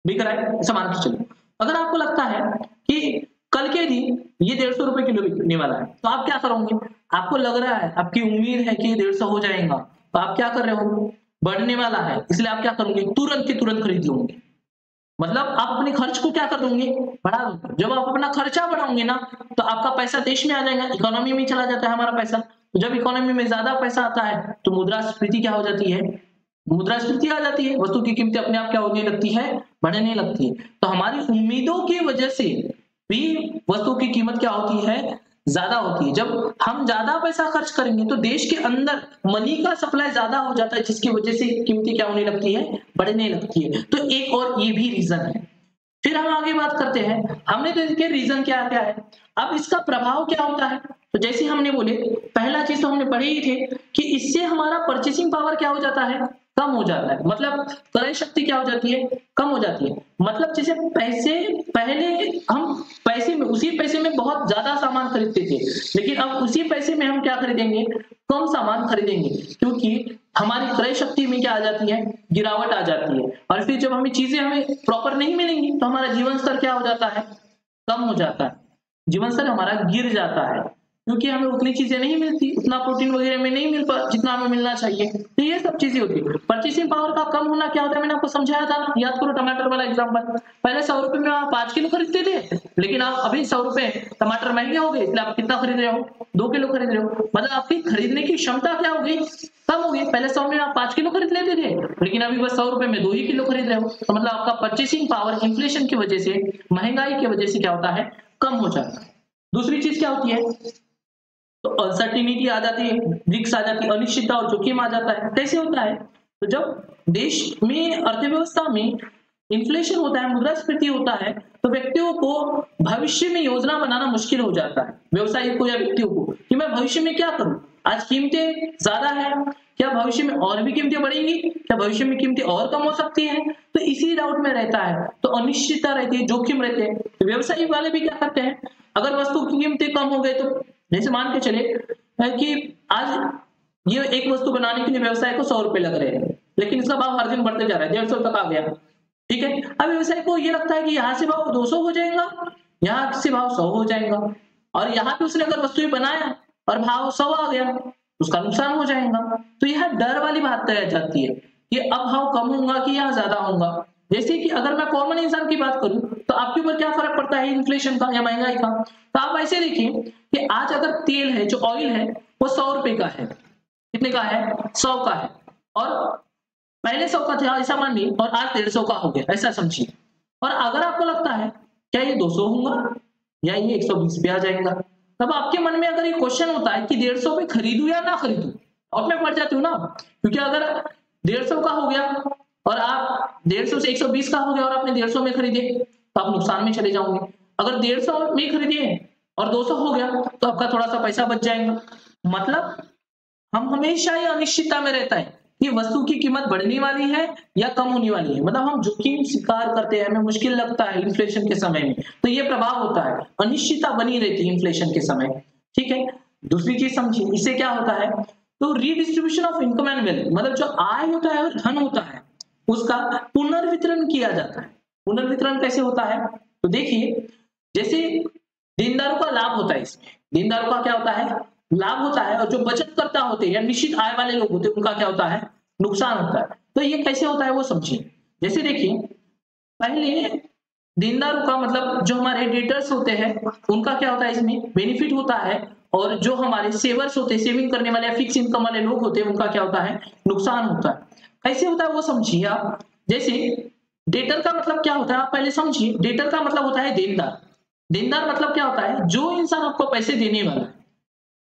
बिक रहा है, ऐसा मान के चलो। अगर आपको लगता है कि कल के दिन ये 150 रुपए किलो बिकने वाला है, तो आप क्या करोगे? आपको लग रहा है, आपकी उम्मीद है कि 150 हो जाएगा, तो आप क्या कर रहे हो? बढ़ने वाला है, इसलिए आप क्या करोगे? तुरंत के तुरंत खरीद लोगे। मतलब आप अपने खर्च को क्या कर दोगे? बढ़ा दोगे। जब आप अपना खर्चा बढ़ाओगे ना, तो आपका पैसा देश में आ जाएगा, इकोनॉमी में चला जाता है हमारा पैसा। तो जब इकोनॉमी में ज्यादा पैसा आता है तो मुद्रास्फीति क्या हो जाती है? मुद्रास्फीति आ जाती है, वस्तु की कीमतें अपने आप क्या होने लगती है? बढ़ने लगती है। तो हमारी उम्मीदों की वजह से भी वस्तु की कीमत क्या होती है? ज्यादा होती है। जब हम ज्यादा पैसा खर्च करेंगे तो देश के अंदर मनी का सप्लाई ज्यादा हो जाता है, जिसकी वजह से कीमतें क्या होने लगती है? बढ़ने लगती है। तो एक और ये भी रीजन है। फिर हम आगे बात करते हैं, हमने तो इसके रीजन क्या क्या है, अब इसका प्रभाव क्या होता है। तो जैसे हमने बोले, पहला चीज तो हमने पढ़े ही थे कि इससे हमारा परचेसिंग पावर क्या हो जाता है? कम हो जाता है। मतलब क्रय शक्ति क्या हो जाती है? कम हो जाती है। मतलब जैसे पैसे, पहले हम पैसे में, उसी पैसे में बहुत ज्यादा सामान खरीदते थे, लेकिन अब उसी पैसे में हम क्या खरीदेंगे? कम सामान खरीदेंगे, क्योंकि हमारी क्रय शक्ति में क्या आ जाती है? गिरावट आ जाती है। और फिर जब हमें चीजें हमें प्रॉपर नहीं मिलेंगी तो हमारा जीवन स्तर क्या हो जाता है? कम हो जाता है, जीवन स्तर हमारा गिर जाता है, क्योंकि हमें उतनी चीजें नहीं मिलती, उतना प्रोटीन वगैरह में नहीं मिल पा जितना हमें मिलना चाहिए। तो ये सब चीजें होती है। परचेसिंग पावर का कम होना क्या होता है? मैंने आपको समझाया था ना, याद करो टमाटर वाला एग्जांपल। पहले 100 रुपए में आप 5 किलो खरीदते थे, लेकिन आप अभी 100 रुपए, टमाटर महंगे हो गए, इसलिए आप कितना खरीद रहे हो? 2 किलो खरीद रहे हो। मतलब आपकी खरीदने की क्षमता क्या हो गई? कम हो गई। पहले 100 में आप 5 किलो खरीद लेते थे, लेकिन अभी बस 100 रुपए में 2 ही किलो खरीद रहे हो। तो मतलब आपका परचेसिंग पावर इन्फ्लेशन की वजह से, महंगाई की वजह से क्या होता है? कम हो जाता है। दूसरी चीज क्या होती है? तो अनसर्टिनिटी आ जाती है, रिस्क आ जाती है, अनिश्चितता और जोखिम आ जाता है। कैसे होता है? तो जब देश में, अर्थव्यवस्था में इन्फ्लेशन होता है, मुद्रास्फीति होता है, तो व्यक्तियों को भविष्य में योजना बनाना मुश्किल हो जाता है, व्यवसायिक को या व्यक्तियों को, कि मैं भविष्य में क्या करूं? आज कीमतें ज्यादा है, क्या भविष्य में और भी कीमतें बढ़ेंगी? क्या भविष्य में कीमतें और कम हो सकती हैं? तो इसी डाउट में रहता है, तो अनिश्चितता रहती है, जोखिम रहते हैं। तो व्यवसायी वाले भी क्या करते हैं? अगर वस्तु की कीमतें कम हो गई, तो जैसे मान के चले कि आज ये एक वस्तु बनाने के लिए व्यवसाय को 100 रुपए लग रहे हैं, लेकिन इसका भाव हर दिन बढ़ते जा रहा है, 150 तक आ गया। ठीक है, अब व्यवसाय को ये लगता है कि यहाँ से भाव 200 हो जाएगा, यहाँ से भाव 100 हो जाएगा, और यहाँ पे उसने अगर वस्तु बनाया और भाव 100 आ गया, उसका नुकसान हो जाएगा। तो यह डर वाली बात तय जाती है कि अब भाव कम होगा कि यहाँ ज्यादा होगा। जैसे कि अगर मैं कॉमन इंसान की बात करूं, तो आपके ऊपर क्या फर्क पड़ता है इन्फ्लेशन का या महंगाई का? तो आप ऐसे देखिए कि आज अगर तेल है, जो ऑयल है, वो 100 रुपए का है। कितने का है? 100 का है। और पहले 100 का था ऐसा मान ली, और आज 150 का हो गया, ऐसा समझिए। और अगर आपको लगता है क्या ये 200 होगा या ये 120 पे आ जाएगा, तब आपके मन में अगर ये क्वेश्चन होता है कि 150 पे खरीदूं या ना खरीदूं, और मैं पड़ जाती हूँ ना, क्योंकि अगर 150 का हो गया और आप 150 से 120 का हो गया और आपने 150 में खरीदे, तो आप नुकसान में चले जाओगे। अगर 150 में खरीदिए और 200 हो गया, तो आपका थोड़ा सा पैसा बच जाएगा। मतलब हम हमेशा ही अनिश्चितता में रहता है कि वस्तु की कीमत बढ़ने वाली है या कम होने वाली है। मतलब हम जोखिम स्वीकार करते हैं, हमें मुश्किल लगता है इन्फ्लेशन के समय में, तो ये प्रभाव होता है, अनिश्चितता बनी रहती है इन्फ्लेशन के समय। ठीक है, दूसरी चीज समझिए, इससे क्या होता है? तो redistribution of income and wealth, मतलब जो आय होता है और धन होता है, उसका पुनर्वितरण किया जाता है। पुनर्वितरण कैसे होता है? तो देखिए, जैसे देनदारों का लाभ होता है, इसमें देनदारों का क्या होता है? लाभ होता है, और जो बचतकर्ता होते हैं या निश्चित आय वाले लोग होते हैं, उनका क्या होता है? नुकसान होता है। तो ये कैसे होता है वो समझिए। जैसे देखिए, पहले देनदारों का मतलब जो हमारे डेटर्स होते हैं, उनका क्या होता है? इसमें बेनिफिट होता है, और जो हमारे सेवर्स होते हैं, सेविंग करने वाले या फिक्स इनकम वाले लोग होते हैं, उनका क्या होता है? नुकसान होता है। कैसे होता है वो समझिए आप। जैसे डेटर का मतलब क्या होता है, आप पहले समझिए। डेटर का मतलब होता है देनदार। देनदार मतलब क्या होता है? जो इंसान आपको पैसे देने वाला है।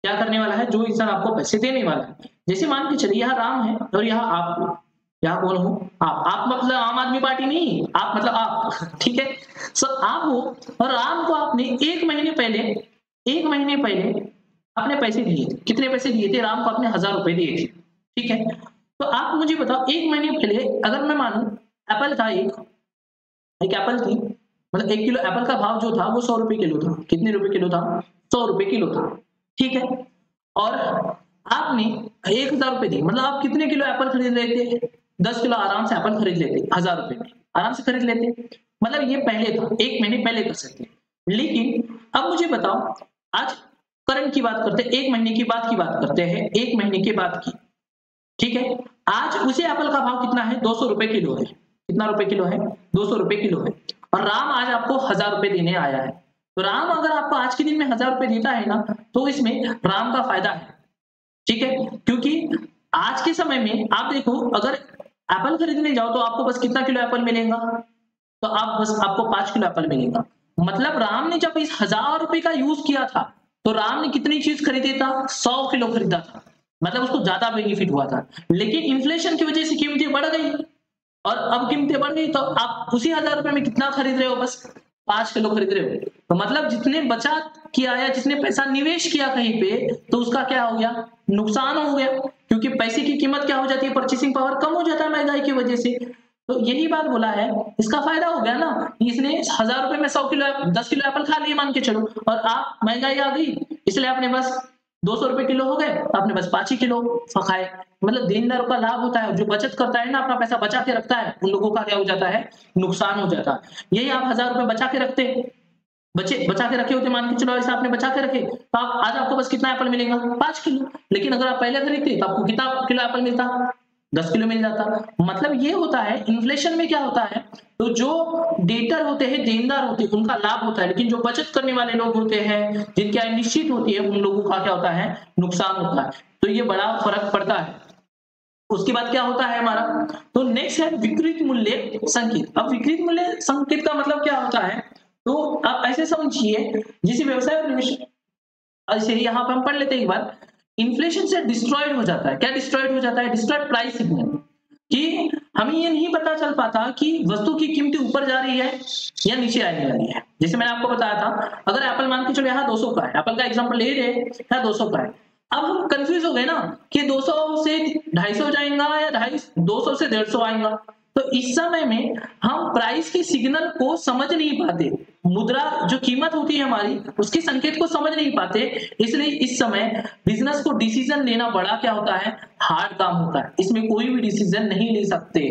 क्या करने वाला है? जो इंसान आपको पैसे देने वाला है। जैसे मान के चलिए, यहाँ राम है और यहाँ आप, यहाँ कौन हो? आप मतलब आम आदमी पार्टी नहीं, आप मतलब आप। ठीक है, सो आप हो, और राम को आपने एक महीने पहले अपने पैसे दिए थे। कितने पैसे दिए थे? राम को आपने 1000 रुपए दिए थे। ठीक है, तो आप मुझे बताओ, एक महीने पहले अगर मैं मानूं एप्पल था, एक एप्पल थी, मतलब 1 किलो एप्पल का भाव जो था वो 100 रुपए किलो था। कितने रुपए किलो था? 100 रुपए किलो था। ठीक है, और आपने 1000 रुपए दिए, मतलब आप कितने किलो एप्पल खरीद लेते? 10 किलो आराम से एप्पल खरीद लेते, 1000 रुपए में आराम से खरीद लेते। मतलब ये पहले था, 1 महीने पहले कर सकते। लेकिन अब मुझे बताओ, आज करंट की बात करते हैं, 1 महीने की बात करते हैं, 1 महीने के बाद की। ठीक है, आज उसी एप्पल का भाव कितना है? 200 रुपए किलो है। कितना रुपए किलो है? 200 रुपए किलो है। और राम आज आपको 1000 रुपए देने आया है। तो राम अगर आपको आज के दिन में 1000 रुपए देता है ना, तो इसमें राम का फायदा है। ठीक है, क्योंकि आज के समय में आप देखो, अगर एप्पल खरीदने जाओ तो आपको बस कितना किलो एप्पल मिलेगा? तो आपको 5 किलो एप्पल मिलेगा। मतलब राम ने जब इस 1000 रुपए का यूज किया था, तो राम ने कितनी चीज खरीदी था? 100 किलो खरीदा था। मतलब उसको ज्यादा बेनिफिट हुआ था। लेकिन इन्फ्लेशन की वजह से कीमतें बढ़ गई, और अब कीमतें बढ़ गई, तो आप उसी 1000 रुपए में कितना खरीद रहे हो? बस 5 किलो खरीद रहे हो। तो मतलब जितने बचत किया या जिसने पैसा निवेश किया कहीं पे, तो उसका क्या हो गया? नुकसान हो गया, क्योंकि पैसे की कीमत क्या हो जाती है? परचेसिंग पावर कम हो जाता है महंगाई की वजह से। तो यही बात बोला है, इसका फायदा हो गया ना, इसने 1000 रुपए में 100 किलो 10 किलो एप्पल खा लिए मान के चलो, और आप महंगाई आ गई, इसलिए आपने बस 200 रुपए किलो हो गए, आपने बस 5 ही किलो खाए। मतलब देनदारों का लाभ होता है, जो बचत करता है ना, अपना पैसा बचा के रखता है, उन लोगों का क्या हो जाता है? नुकसान हो जाता है। यही आप 1000 रुपए बचा के रखते, बचा के रखे होते, मान के चलो ऐसा आपने बचा के रखे, तो आज आपको बस कितना एप्पल मिलेगा? 5 किलो। लेकिन अगर आप पहले खरीदते तो आपको कितना किलो एप्पल मिलता? 10 किलो मिल जाता। मतलब ये होता है, इन्फ्लेशन में क्या होता है, तो जो डेटर होते हैं, देनदार होते हैं, उनका लाभ होता है, लेकिन जो बचत करने वाले लोग होते हैं, जिनकी आय निश्चित होती है, उन लोगों का क्या होता है? नुकसान होता है। तो ये बड़ा फर्क पड़ता है। उसके बाद क्या होता है हमारा? तो नेक्स्ट है विकृत मूल्य संकेत। अब विकृत मूल्य संकेत का मतलब क्या होता है? तो आप ऐसे समझिए, जिस व्यवसाय और निवेश, ऐसे ही यहाँ पर हम पढ़ लेते हैं एक बार। इन्फ्लेशन से डिस्ट्रॉयड हो जाता है। क्या डिस्ट्रॉयड हो जाता है? डिस्ट्रॉयड प्राइस सिग्नल, कि हमें ये नहीं पता चल पाता कि वस्तु की कीमत ऊपर जा रही है या नीचे आने वाली है। जैसे मैंने आपको बताया था, अगर एप्पल मान के चलो यहाँ 200 का है, एप्पल का एग्जांपल ले रहे हैं, यहाँ 200 का है। अब हम कंफ्यूज हो गए ना कि 200 से 250 जाएगा या 200 से 150 आएगा। तो इस समय में हम प्राइस के सिग्नल को समझ नहीं पाते, मुद्रा जो कीमत होती है हमारी, उसके संकेत को समझ नहीं पाते। इसलिए इस समय बिजनेस को डिसीजन लेना बड़ा क्या होता है? हार्ड काम होता है। इसमें कोई भी डिसीजन नहीं ले सकते।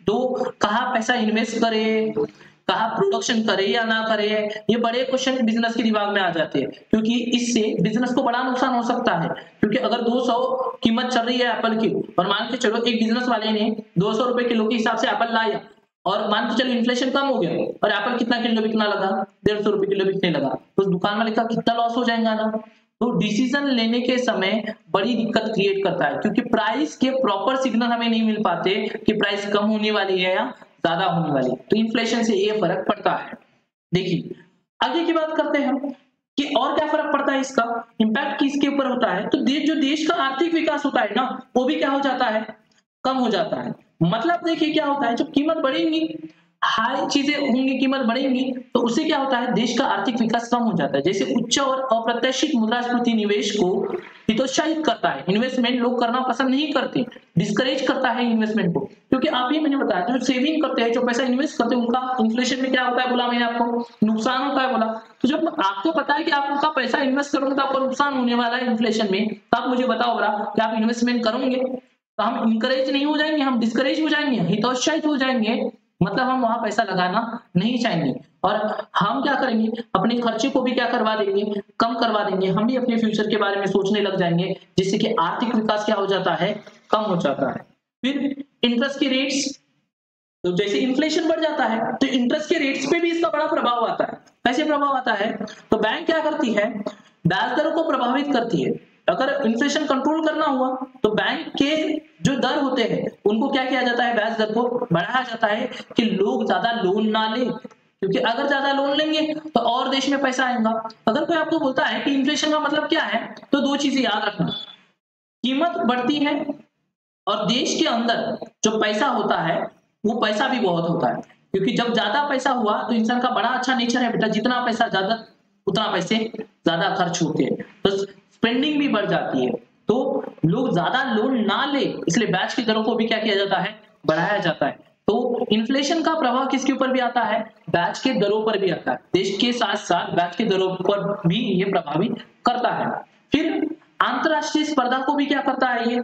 तो कहाँ पैसा इन्वेस्ट करे, कहाँ प्रोडक्शन करे या ना करे, ये बड़े क्वेश्चन बिजनेस के दिमाग में आ जाते हैं, क्योंकि इससे बिजनेस को बड़ा नुकसान हो सकता है। क्योंकि अगर 200 कीमत चल रही है एप्पल की, और मान के चलो एक बिजनेस वाले ने 200 रुपए किलो के हिसाब से एप्पल लाया, और मान के चलो इन्फ्लेशन कम हो गया और एप्पल कितना किलो बिकना लगा? 150 रुपए किलो बिकने लगा, तो दुकान वाले का कितना लॉस हो जाएगा ना। तो डिसीजन लेने के समय बड़ी दिक्कत क्रिएट करता है, क्योंकि प्राइस के प्रॉपर सिग्नल हमें नहीं मिल पाते कि प्राइस कम होने वाली है या ज्यादा होने वाली है। तो इन्फ्लेशन से ये फर्क पड़ता है। देखिए आगे की बात करते हैं कि और क्या फर्क पड़ता है, इसका इम्पैक्ट किसके ऊपर होता है। तो जो देश का आर्थिक विकास होता है ना, वो भी क्या हो जाता है? कम हो जाता है। मतलब देखिए क्या होता है, जब कीमत बढ़ेगी, हाई चीजें होंगी, कीमत बढ़ेगी, तो उससे क्या होता है? देश का आर्थिक विकास कम हो जाता है। जैसे उच्च और अप्रत्याशित मुद्रास्फीति निवेश को हितोत्साहित करता है। इन्वेस्टमेंट लोग करना पसंद नहीं करते, डिस्करेज करता है इन्वेस्टमेंट को, क्योंकि आप ये मैंने बताया, जो सेविंग करते हैं, जो पैसा इन्वेस्ट करते हैं, उनका इन्फ्लेशन में क्या होता है? बोला मैंने आपको, नुकसान होता है बोला। तो जब आपको पता है कि आप उनका पैसा इन्वेस्ट करोगे तो आपको नुकसान होने वाला है इन्फ्लेशन में, तो आप मुझे बताओ बड़ा कि आप इन्वेस्टमेंट करोगे? तो हम इनकरेज नहीं हो जाएंगे, हम डिस्करेज हो जाएंगे, हितोत्साहित हो जाएंगे। मतलब हम वहां पैसा लगाना नहीं चाहेंगे, और हम क्या करेंगे? अपने खर्चे को भी क्या करवा देंगे? कम करवा देंगे। हम भी अपने फ्यूचर के बारे में सोचने लग जाएंगे, जिससे कि आर्थिक विकास क्या हो जाता है? कम हो जाता है। फिर इंटरेस्ट के रेट्स, तो जैसे इन्फ्लेशन बढ़ जाता है तो इंटरेस्ट के रेट्स पे भी इसका बड़ा प्रभाव आता है। कैसे प्रभाव आता है? तो बैंक क्या करती है? ब्याज दरों को प्रभावित करती है। अगर इन्फ्लेशन कंट्रोल करना हुआ तो बैंक के जो दर होते हैं उनको क्या किया जाता है? ब्याज दर को बढ़ाया जाता है कि लोग ज्यादा लोन ना ले, क्योंकि अगर ज्यादा लोन लेंगे तो और देश में पैसा आएगा। अगर कोई आपको बोलता है कि इन्फ्लेशन का मतलब क्या है, तो दो चीजें याद रखना, कीमत बढ़ती है और देश के अंदर जो पैसा होता है वो पैसा भी बहुत होता है। क्योंकि जब ज्यादा पैसा हुआ तो इंसान का बड़ा अच्छा नेचर है बेटा, जितना पैसा ज्यादा उतना पैसे ज्यादा खर्च होते हैं, तो स्पेंडिंग भी बढ़ जाती है। तो लोग ज्यादा लोन ना ले, इसलिए ब्याज की दरों को भी क्या किया जाता है? बढ़ाया जाता है। तो इन्फ्लेशन का प्रभाव किसके ऊपर भी आता है? ब्याज के दरों पर भी आता है। देश के साथ साथ ब्याज के दरों पर भी ये प्रभावित करता है। फिर अंतरराष्ट्रीय स्पर्धा को भी क्या करता है? ये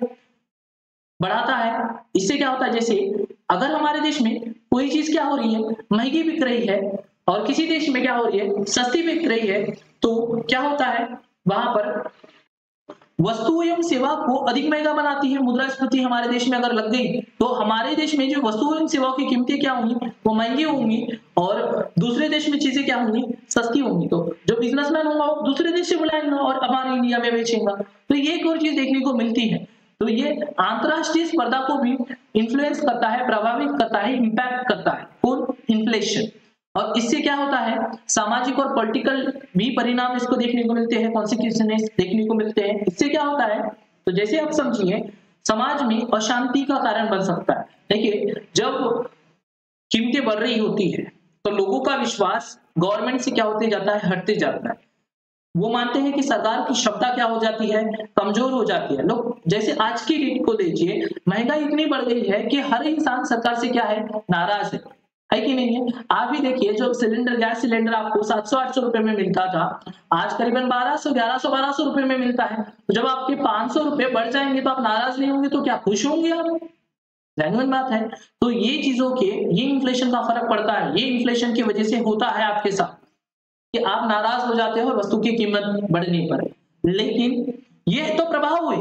बढ़ाता है। इससे क्या होता है, जैसे अगर हमारे देश में कोई चीज क्या हो रही है, महंगी बिक रही है, और किसी देश में क्या हो रही है, सस्ती बिक रही है, तो क्या होता है, वहां पर वस्तु एवं सेवा को अधिक महंगा बनाती है। मुद्रास्फीति हमारे देश में अगर लग गई तो हमारे देश में जो वस्तु एवं सेवाओं की कीमतें क्या होंगी, वो महंगी होंगी, और दूसरे देश में चीजें क्या होंगी, सस्ती होंगी। तो जो बिजनेसमैन होगा वो दूसरे देश से बुलाएंगा और हमारे इंडिया में बेचेगा। तो ये एक और चीज देखने को मिलती है। तो ये अंतरराष्ट्रीय स्पर्धा को भी इन्फ्लुएंस करता है, प्रभावित करता है, इंपैक्ट करता है, कौन? इन्फ्लेशन। और इससे क्या होता है, सामाजिक और पॉलिटिकल भी परिणाम इसको देखने को मिलते हैं, कॉन्सिक्वेंसेस देखने को मिलते हैं। इससे क्या होता है, तो जैसे आप समझिए, समाज में अशांति का कारण बन सकता है। देखिए, जब कीमतें बढ़ रही होती है तो लोगों का विश्वास गवर्नमेंट से क्या होते जाता है, हटते जाता है। वो मानते हैं कि सरकार की क्षमता क्या हो जाती है, कमजोर हो जाती है। लोग जैसे आज की डेट को लीजिए, महंगाई इतनी बढ़ गई है कि हर इंसान सरकार से क्या है, नाराज है कि नहीं है? आप भी देखिए, जो सिलेंडर, गैस सिलेंडर आपको 700-800 रुपए में मिलता था, आज करीबन 1200, 1100-1200 रुपए में मिलता है। तो जब आपके 500 रुपए बढ़ जाएंगे तो आप नाराज नहीं होंगे, तो क्या खुश होंगे आप? जेन्युइन बात है। तो ये चीजों के, ये इन्फ्लेशन का फर्क पड़ता है, ये इन्फ्लेशन की वजह से होता है आपके साथ कि आप नाराज हो जाते हो वस्तु की कीमत बढ़ने पर। लेकिन ये तो प्रभाव हुए,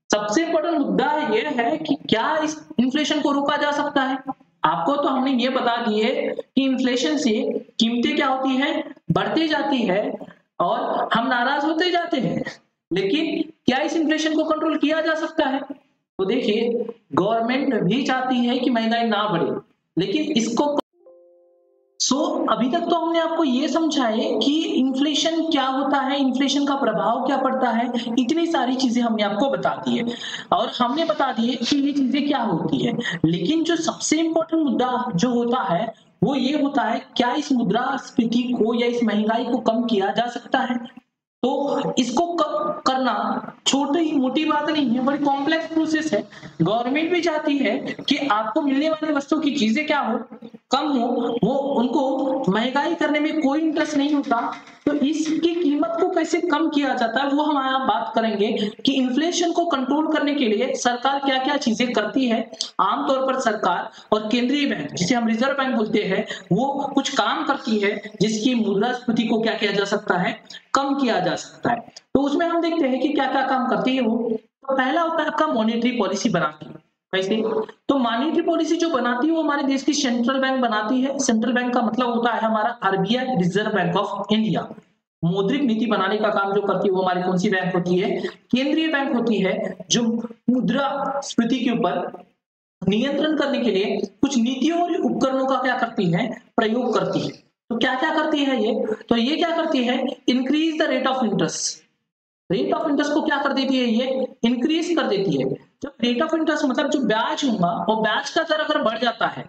सबसे इंपॉर्टेंट मुद्दा ये है कि क्या इस इन्फ्लेशन को रोका जा सकता है। आपको तो हमने ये बता दिए कि इन्फ्लेशन से कीमतें क्या होती है, बढ़ती जाती है और हम नाराज होते जाते हैं। लेकिन क्या इस इन्फ्लेशन को कंट्रोल किया जा सकता है? तो देखिए, गवर्नमेंट भी चाहती है कि महंगाई ना बढ़े, लेकिन इसको अभी तक तो हमने आपको ये समझाए कि इन्फ्लेशन क्या होता है, इन्फ्लेशन का प्रभाव क्या पड़ता है, इतनी सारी चीजें हमने आपको बता दी है, और हमने बता दिए कि ये चीजें क्या होती है। लेकिन जो सबसे इंपॉर्टेंट मुद्दा जो होता है वो ये होता है, क्या इस मुद्रास्फीति को या इस महंगाई को कम किया जा सकता है? तो इसको करना छोटी मोटी बात नहीं है, बड़ी कॉम्प्लेक्स प्रोसेस है। गवर्नमेंट भी चाहती है कि आपको मिलने वाली वस्तु की चीजें क्या हो, कम हो, वो उनको महंगाई करने में कोई इंटरेस्ट नहीं होता। तो इसकी कीमत को कैसे कम किया जाता है वो हम यहाँ बात करेंगे कि इन्फ्लेशन को कंट्रोल करने के लिए सरकार क्या क्या चीजें करती है। आमतौर पर सरकार और केंद्रीय बैंक, जिसे हम रिजर्व बैंक बोलते हैं, वो कुछ काम करती है जिसकी मुद्रास्फीति को क्या किया जा सकता है, कम किया जा सकता है। तो उसमें हम देखते हैं कि क्या क्या काम करती है वो। तो पहला होता है आपका मॉनेटरी पॉलिसी बनाती है। कैसे? तो मॉनेटरी पॉलिसी जो बनाती है वो हमारे देश की सेंट्रल बैंक बनाती है। सेंट्रल बैंक का मतलब होता है हमारा RBI, reserve bank of India. मौद्रिक नीति बनाने का काम जो करती है वो हमारी कौन सी बैंक होती है, केंद्रीय बैंक होती है, जो मुद्रास्फीति के ऊपर नियंत्रण करने के लिए कुछ नीतियों और उपकरणों का क्या करती है, प्रयोग करती है। तो क्या क्या करती है ये? तो ये क्या करती है, increase the rate of interest. Rate of interest को क्या कर देती है, ये इंक्रीज कर देती है। जब रेट ऑफ इंटरेस्ट मतलब जो ब्याज होगा, और ब्याज का दर अगर बढ़ जाता है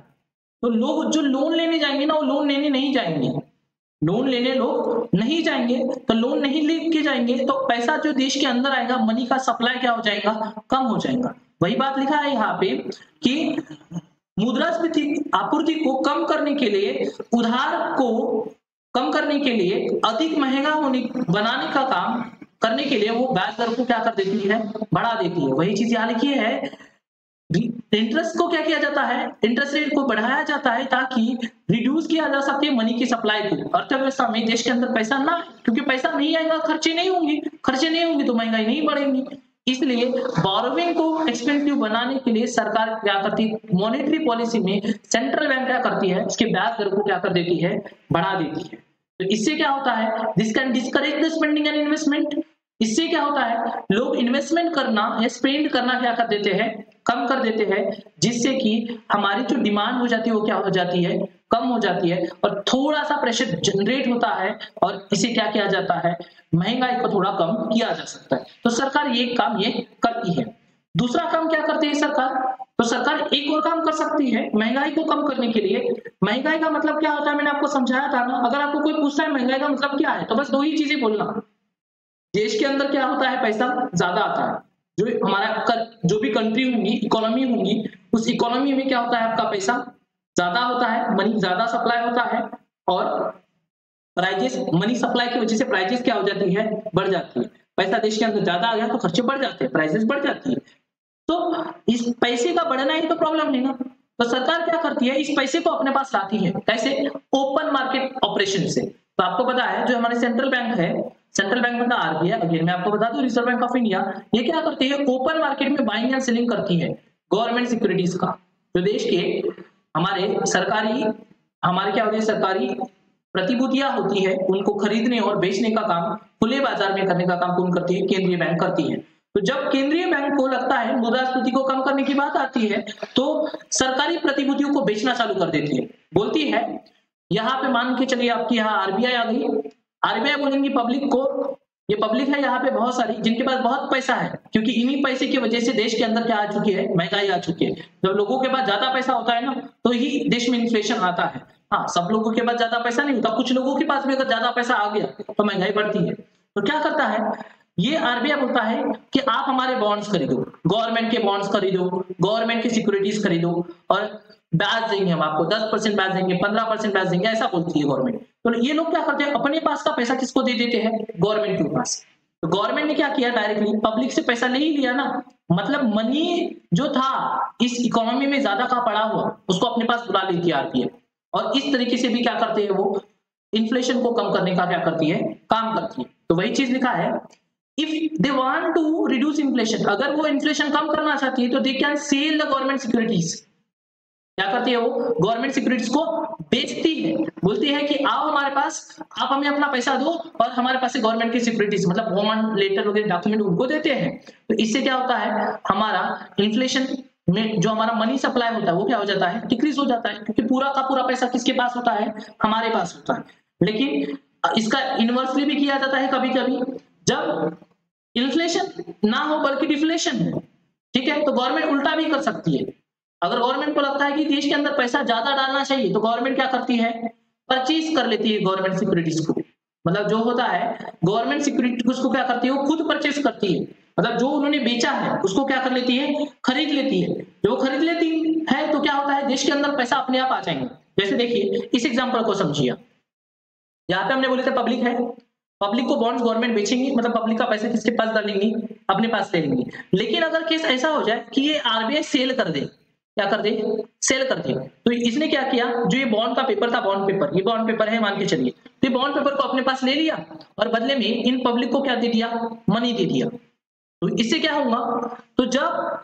तो लोग जो लोन लेने जाएंगे ना, वो लोन लेने नहीं जाएंगे। लोन लेने लोग नहीं जाएंगे, तो लोन नहीं लेके जाएंगे तो पैसा जो देश के अंदर आएगा, मनी का सप्लाई क्या हो जाएगा, कम हो जाएगा। वही बात लिखा है यहाँ पे कि मुद्रास्फीति आपूर्ति को कम करने के लिए, उधार को कम करने के लिए, अधिक महंगा होने बनाने का काम करने के लिए वो ब्याज दर को क्या कर देती है, बढ़ा देती है। वही चीज यहाँ लिखी है, इंटरेस्ट को क्या किया जाता है, इंटरेस्ट रेट को बढ़ाया जाता है ताकि रिड्यूस किया जा सके मनी की सप्लाई को। अर्थव्यवस्था में देश के अंदर पैसा ना, क्योंकि पैसा नहीं आएगा, खर्चे नहीं होंगे तो महंगाई नहीं बढ़ेगी। इसलिए बोरोविंग को एक्सपेंसिव बनाने के लिए सरकार क्या करती है, मॉनेटरी पॉलिसी में सेंट्रल बैंक क्या करती है, उसके ब्याज दर को क्या कर देती है, बढ़ा देती है। तो इससे क्या होता है, this can discourage the spending and investment. इससे क्या होता है, लोग इन्वेस्टमेंट करना या स्पेंड करना क्या कर देते हैं, कम कर देते हैं, जिससे कि हमारी जो डिमांड हो जाती है वो क्या हो जाती है, कम हो जाती है, और थोड़ा सा प्रेशर जनरेट होता है, और इसे क्या किया जाता है, महंगाई को थोड़ा कम किया जा सकता है। तो सरकार ये काम ये करती है। दूसरा काम क्या करती है सरकार, तो सरकार एक और काम कर सकती है महंगाई को कम करने के लिए। महंगाई का मतलब क्या होता है, मैंने आपको समझाया था ना। अगर आपको कोई पूछता है महंगाई का मतलब क्या है, तो बस दो ही चीजें बोलना। देश के अंदर क्या होता है, पैसा ज्यादा आता है, जो हमारा जो भी कंट्री होंगी, इकोनॉमी होंगी, उस इकोनॉमी में क्या होता है, आपका पैसा ज्यादा होता है, मनी ज्यादा सप्लाई होता है और प्राइजेस, मनी सप्लाई की वजह से प्राइजेस क्या हो जाती है, बढ़ जाती है। पैसा देश के अंदर ज्यादा आ गया तो खर्चे बढ़ जाते हैं, प्राइसेस बढ़ जाती है। तो इस पैसे का बढ़ना ही तो प्रॉब्लम है ना। तो सरकार क्या करती है, इस पैसे को अपने पास लाती है, कैसे, ओपन मार्केट ऑपरेशन से। तो आपको पता है जो हमारे सेंट्रल बैंक है, सेंट्रल बैंक मतलब आरबीआई, अगेन मैं आपको बता दूं रिजर्व बैंक ऑफ इंडिया, ये क्या करती है, ओपन मार्केट में बाइंग एंड सेलिंग करती है गवर्नमेंट सिक्योरिटीज का। जो देश के हमारे सरकारी, हमारे क्या होती है, सरकारी प्रतिभूतियां होती है, उनको खरीदने और बेचने का काम खुले बाजार में करने का काम कौन करती है, केंद्रीय बैंक करती है। तो जब केंद्रीय बैंक को लगता है मुद्रास्फीति को कम करने की बात आती है, तो सरकारी प्रतिभूतियों को बेचना चालू कर देती है, बोलती है, यहाँ पे मान के चलिए आपकी यहाँ आरबीआई आ गई, आरबीआई बोलेंगी पब्लिक को, ये पब्लिक है यहाँ पे बहुत सारी, जिनके पास बहुत पैसा है, क्योंकि इन्हीं पैसे की वजह से देश के अंदर क्या आ चुकी है, महंगाई आ चुकी है। जब लोगों के पास ज्यादा पैसा होता है ना, तो ही देश में इन्फ्लेशन आता है। हाँ, सब लोगों के पास ज्यादा पैसा नहीं होता, कुछ लोगों के पास भी अगर ज्यादा पैसा आ गया तो महंगाई बढ़ती है। तो क्या करता है, ये आरबीआई बोलता है कि आप हमारे बॉन्ड्स खरीदो, गवर्नमेंट के बॉन्ड्स खरीदो, गवर्नमेंट की सिक्योरिटीज खरीदो, और ब्याज देंगे हम आपको, 10% ब्याज देंगे, 15% ब्याज देंगे, ऐसा बोलती है गवर्नमेंट। तो ये लोग क्या करते हैं, अपने पास का पैसा किसको दे देते हैं, गवर्नमेंट के पास। तो गवर्नमेंट ने क्या किया, डायरेक्टली पब्लिक से पैसा ले ही लिया ना, मतलब मनी जो था इस इकोनॉमी में ज्यादा का पड़ा हुआ, उसको अपने पास बुला लेती है आरबीआई, और इस तरीके से भी क्या करते हैं वो, इन्फ्लेशन को कम करने का क्या करती है, काम करती है। तो वही चीज लिखा है, if they want to reduce inflation, अगर वो इन्फ्लेशन कम करना चाहती है तो they can sell the government securities. क्या करती है वो, गवर्नमेंट सिक्योरिटीज को बेचती है, बोलती है कि आओ हमारे पास, आप हमें अपना पैसा दो, और हमारे पास से गवर्नमेंट की सिक्योरिटीज मतलब बॉन्ड, लेटर वगैरह डॉक्यूमेंट उनको देते हैं। तो इससे क्या होता है, हमारा इन्फ्लेशन में जो हमारा मनी सप्लाई होता है वो क्या हो जाता है, डिक्रीज हो जाता है, क्योंकि पूरा का पूरा पैसा किसके पास होता है, हमारे पास होता है। लेकिन इसका इनवर्सली भी किया जाता है कभी कभी, जब इन्फ्लेशन ना हो बल्कि डिफ्लेशन हो, ठीक है, तो गवर्नमेंट उल्टा भी कर सकती है। अगर गवर्नमेंट को लगता है कि देश के अंदर पैसा ज्यादा डालना चाहिए, तो गवर्नमेंट क्या करती है, परचेज कर लेती है गवर्नमेंट सिक्योरिटीज को। मतलब जो होता है गवर्नमेंट सिक्योरिटी उसको क्या करती है, वो खुद परचेज करती है, मतलब जो उन्होंने बेचा है उसको क्या कर लेती है, खरीद लेती है। जो वो खरीद लेती है तो क्या होता है, देश के अंदर पैसा अपने आप आ जाएंगे। जैसे देखिए इस एग्जाम्पल को समझिए, यहाँ पे हमने बोले थे पब्लिक है, पब्लिक को बॉन्ड्स गवर्नमेंट बेचेंगी, मतलब पब्लिक का पैसा किसके पास डालेंगी, अपने पास ले लेंगी। लेकिन अगर केस ऐसा हो जाए कि ये आरबीआई सेल कर दे, क्या कर दे, सेल कर दे, तो इसने क्या किया, जो ये बॉन्ड का पेपर था, बॉन्ड पेपर, ये बॉन्ड पेपर है मान के चलिए, तो ये बॉन्ड पेपर को अपने पास ले लिया और बदले में इन पब्लिक को क्या दे दिया, मनी दे दिया। तो इससे क्या होगा, तो जब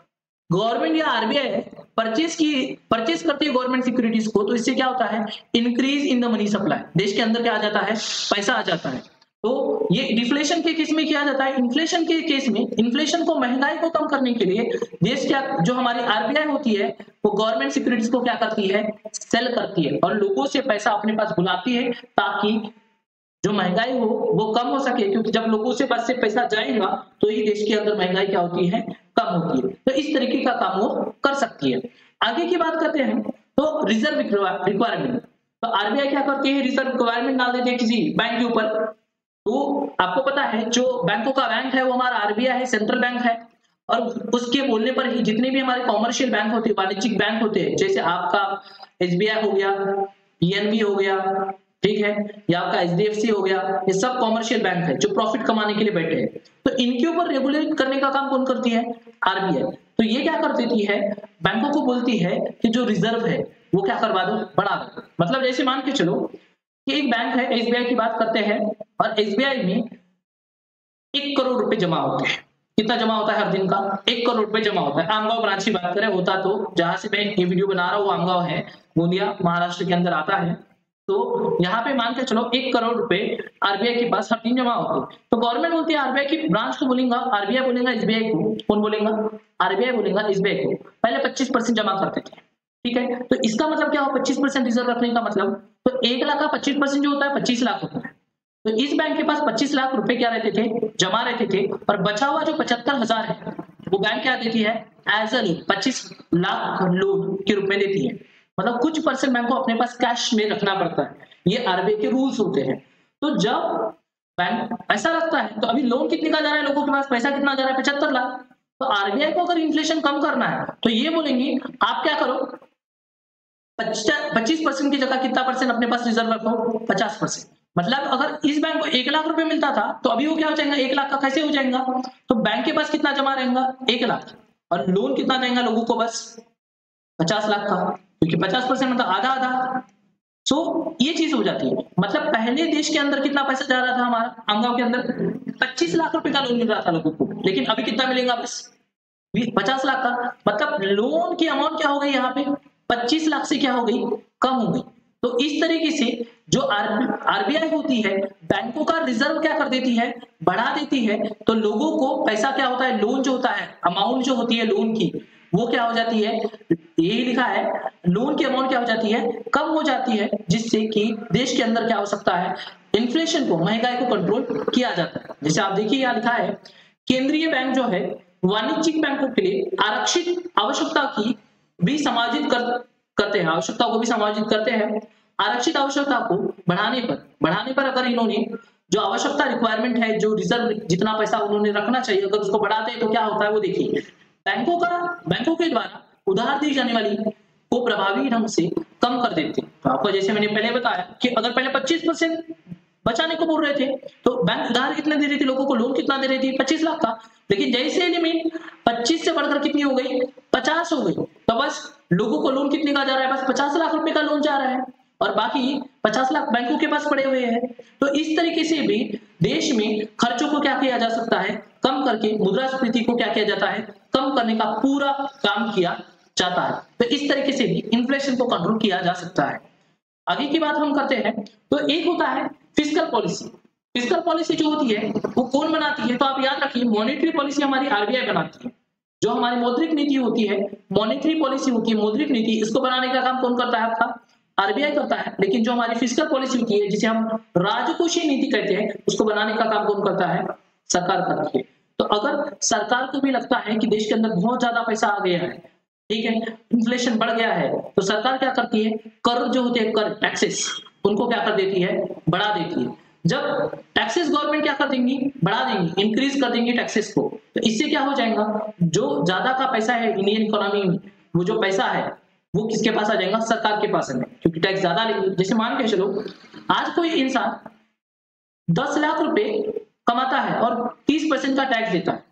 गवर्नमेंट या आरबीआई परचेज करती है गवर्नमेंट सिक्योरिटीज को, तो इससे क्या होता है, increase in the money supply, देश के अंदर क्या आ जाता है, पैसा आ जाता है। तो ये डिफ्लेशन के केस में किया जाता है। इन्फ्लेशन के केस में, इन्फ्लेशन को, महंगाई को कम करने के लिए देश क्या, जो हमारी आरबीआई होती है वो गवर्नमेंट सिक्योरिटीज को क्या करती है, सेल करती है, और लोगों से पैसा अपने पास बुलाती है, ताकि जो महंगाई हो वो कम हो सके, क्योंकि जब लोगों से पास से पैसा जाएगा तो ही देश के अंदर महंगाई क्या होती है, कम होती है। तो इस तरीके का काम वो कर सकती है। आगे की बात करते हैं, तो रिजर्व रिक्वायरमेंट, तो आरबीआई क्या करती है, रिजर्व रिक्वायरमेंट डाल देती है किसी बैंक के ऊपर। तो आपको पता है जो बैंकों का बैंक है वो हमारा आरबीआई है, सेंट्रल बैंक है, और उसके बोलने पर ही जितने भी हमारे कॉमर्शियल बैंक होते हैं, वाणिज्यिक बैंक होते हैं, जैसे आपका एसबीआई हो गया, पीएनबी हो गया, ठीक है, या आपका एचडीएफसी हो गया, ये सब कॉमर्शियल बैंक है जो प्रॉफिट कमाने के लिए बैठे हैं। तो इनके ऊपर रेगुलेट करने का काम कौन करती है, आरबीआई। तो ये क्या कर देती है, बैंकों को बोलती है कि जो रिजर्व है वो क्या करवा दो, बढ़ा दो। मतलब जैसे मान के चलो कि एक बैंक है, एसबीआई की बात करते हैं, और एसबीआई में 1 करोड़ रुपए जमा होते हैं। कितना जमा होता है हर दिन का, 1 करोड़ रुपए जमा होता है। आमगांव ब्रांच की बात करें, होता तो जहां से मैं ये वीडियो बना रहा हूँ वो आमगांव है, गोंदिया महाराष्ट्र के अंदर आता है। तो यहाँ पे मान के चलो 1 करोड़ रुपए आरबीआई के पास हर दिन जमा होते हैं। तो गवर्नमेंट बोलती है आरबीआई की ब्रांच को बोलेगा, आरबीआई बोलेगा एसबीआई को, कौन बोलेगा, आरबीआई बोलेगा एसबीआई को, पहले 25% जमा करते थे, ठीक है। तो इसका मतलब क्या हो, 25% रिजर्व रखने का मतलब, तो 1 लाख का 25% जो होता है 25 लाख होता है। तो इस बैंक के पास 25 लाख रुपए क्या रहते थे, जमा रहते थे, और बचा हुआ जो 75,000 है वो बैंक क्या देती है, एज अ 25 लाख लोन के रूप में देती है। मतलब कुछ परसेंट बैंक को अपने पास कैश में रखना पड़ता है, ये आरबीआई के रूल्स होते हैं। तो जब बैंक ऐसा रखता है, तो अभी लोन कितने का जा रहा है, लोगों के पास पैसा कितना जा रहा है, 75 लाख। तो आरबीआई को अगर इन्फ्लेशन कम करना है तो ये बोलेंगे आप क्या करो, 25% की जगह कितना परसेंट अपने पास रिजर्व रखो? 50%। मतलब अगर इस बैंक को 1 लाख रुपए मिलता था तो अभी वो क्या हो जाएगा, 1 लाख का कैसे हो जाएगा? तो बैंक के पास कितना जमा रहेगा? 1 लाख। और लोन कितना देगा लोगों को? बस 50 लाख का, क्योंकि 50% मतलब आधा आधा। सो ये चीज हो जाती है। मतलब पहले देश के अंदर कितना पैसा जा रहा था हमारा, आमगांव के अंदर 25 लाख रुपए का लोन मिल रहा था लोगों को, लेकिन अभी कितना मिलेगा? बस 50 लाख का। मतलब लोन की अमाउंट क्या हो गई यहाँ पे? 25 लाख से क्या हो गई? कम हो गई। तो इस तरीके से जो आरबीआई होती है, बैंकों का रिजर्व क्या कर देती है? बढ़ा देती है। तो लोगों को पैसा क्या होता है, लोन जो होता है, अमाउंट जो होती है लोन की, वो क्या हो जाती है? यही लिखा है, लोन की अमाउंट क्या हो जाती है? कम हो जाती है, जिससे कि देश के अंदर क्या हो सकता है? इन्फ्लेशन को, महंगाई को कंट्रोल किया जाता है। जैसे आप देखिए यहाँ लिखा है, केंद्रीय बैंक जो है वाणिज्यिक बैंकों के लिए आरक्षित आवश्यकता की भी समायोजित करते हैं, आवश्यकता को भी समायोजित करते हैं। आरक्षित आवश्यकता को बढ़ाने पर अगर इन्होंने जो आवश्यकता रिक्वायरमेंट है, जो रिजर्व जितना पैसा उन्होंने रखना चाहिए, अगर उसको बढ़ाते हैं तो क्या होता है वो देखिए। बैंकों के द्वारा उधार दी जाने वाली को प्रभावी ढंग से कम कर देते हैं। तो आपको जैसे मैंने पहले बताया कि अगर पहले 25% बचाने को बोल रहे थे, तो बैंक उधार कितने दे रही थी लोगों को, लोन कितना दे रही थी? 25 लाख का। लेकिन जैसे लिमिट 25 से बढ़कर कितनी हो गई? 50 हो गई। तो बस लोगों को लोन कितने का जा रहा है? बस 50 लाख रुपए का लोन जा रहा है, और बाकी 50 लाख बैंकों के पास पड़े हुए हैं। तो इस तरीके से भी देश में खर्चों को क्या किया जा सकता है? कम करके मुद्रास्फीति को क्या किया जाता है? कम करने का पूरा काम किया जाता है। तो इस तरीके से भी इन्फ्लेशन को कंट्रोल किया जा सकता है। आगे की बात हम करते हैं, तो एक होता है फिस्कल पॉलिसी। फिस्कल पॉलिसी जो होती है वो कौन बनाती है? तो आप याद रखिए, मॉनेटरी पॉलिसी हमारी आरबीआई बनाती है। जो हमारी मौद्रिक नीति होती है, मॉनेटरी पॉलिसी होती है, मौद्रिक नीति, इसको बनाने का काम कौन करता है? आपका आरबीआई करता है। लेकिन जो हमारी फिस्कल पॉलिसी होती है, जिसे हम राजकोषीय नीति कहते हैं, उसको बनाने का काम कौन करता है? सरकार करती है। तो अगर सरकार को भी लगता है कि देश के अंदर बहुत ज्यादा पैसा आ गया है, ठीक है, इन्फ्लेशन बढ़ गया है, तो सरकार क्या करती है? कर जो होते हैं, कर, टैक्सेस, उनको क्या कर देती है? बढ़ा देती है। जब टैक्सेस गवर्नमेंट क्या कर देंगी? बढ़ा देंगी, इंक्रीज कर देंगी टैक्सेस को। तो इससे क्या हो जाएगा? जो ज्यादा का पैसा है इंडियन इकोनॉमी में, वो जो पैसा है वो किसके पास आ जाएगा? सरकार के पास आएगा, क्योंकि टैक्स ज्यादा लेंगे। जैसे मान के चलो, आज कोई इंसान 10 लाख रुपए कमाता है और 30% का टैक्स देता है,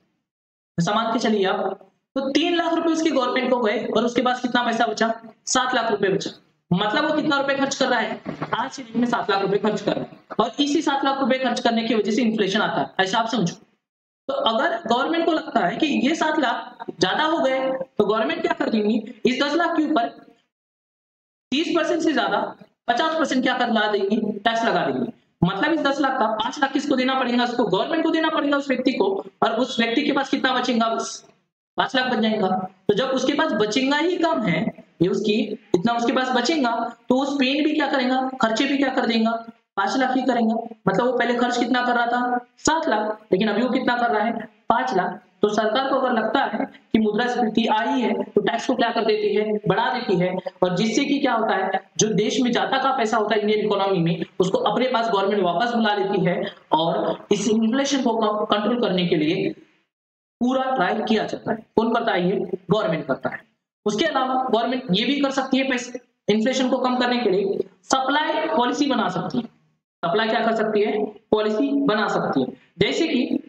समझ के चलिए आप, तो 3 लाख रुपए उसकी गवर्नमेंट को गए, और उसके पास कितना पैसा बचा? 7 लाख रुपए बचा। मतलब वो कितना रुपए खर्च कर रहा है? आज के दिन में 7 लाख रुपए खर्च कर रहा है, और इसी 7 लाख रुपए खर्च करने की वजह से इन्फ्लेशन आता है, ऐसा आप समझो। तो अगर गवर्नमेंट को लगता है कि ये 7 लाख ज्यादा हो गए, तो गवर्नमेंट क्या कर देंगी? इस 10 लाख के ऊपर 30% से ज्यादा 50% क्या कर ला देंगी? टैक्स लगा देंगी। मतलब इस 10 लाख का 5 लाख किसको देना पड़ेगा? उसको गवर्नमेंट को देना पड़ेगा, उस व्यक्ति को। और उस व्यक्ति के पास कितना बचेगा? बस 5 लाख बच जाएगा। तो जब उसके पास बचेगा ही कम है, ये उसकी इतना उसके पास बचेगा, तो उस पेन भी क्या करेगा? खर्चे भी क्या कर देगा? 5 लाख ही करेगा। मतलब वो पहले खर्च कितना कर रहा था? 7 लाख, लेकिन अभी वो कितना कर रहा है? 5 लाख। तो सरकार को अगर लगता है कि मुद्रास्फीति आई है, तो टैक्स को क्या कर देती है? बढ़ा देती है। और जिससे कि क्या होता है, जो देश में ज्यादा का पैसा होता है इंडियन इकोनॉमी में, उसको अपने पास गवर्नमेंट वापस बुला लेती है, और इस इन्फ्लेशन को कंट्रोल करने के लिए पूरा ट्राई किया जाता है। कौन करता है? ये गवर्नमेंट करता है। उसके अलावा गवर्नमेंट ये भी कर सकती है, पैसे इन्फ्लेशन को कम करने के लिए सप्लाई पॉलिसी बना सकती है। सप्लाई क्या कर सकती है? पॉलिसी बना सकती है। जैसे कि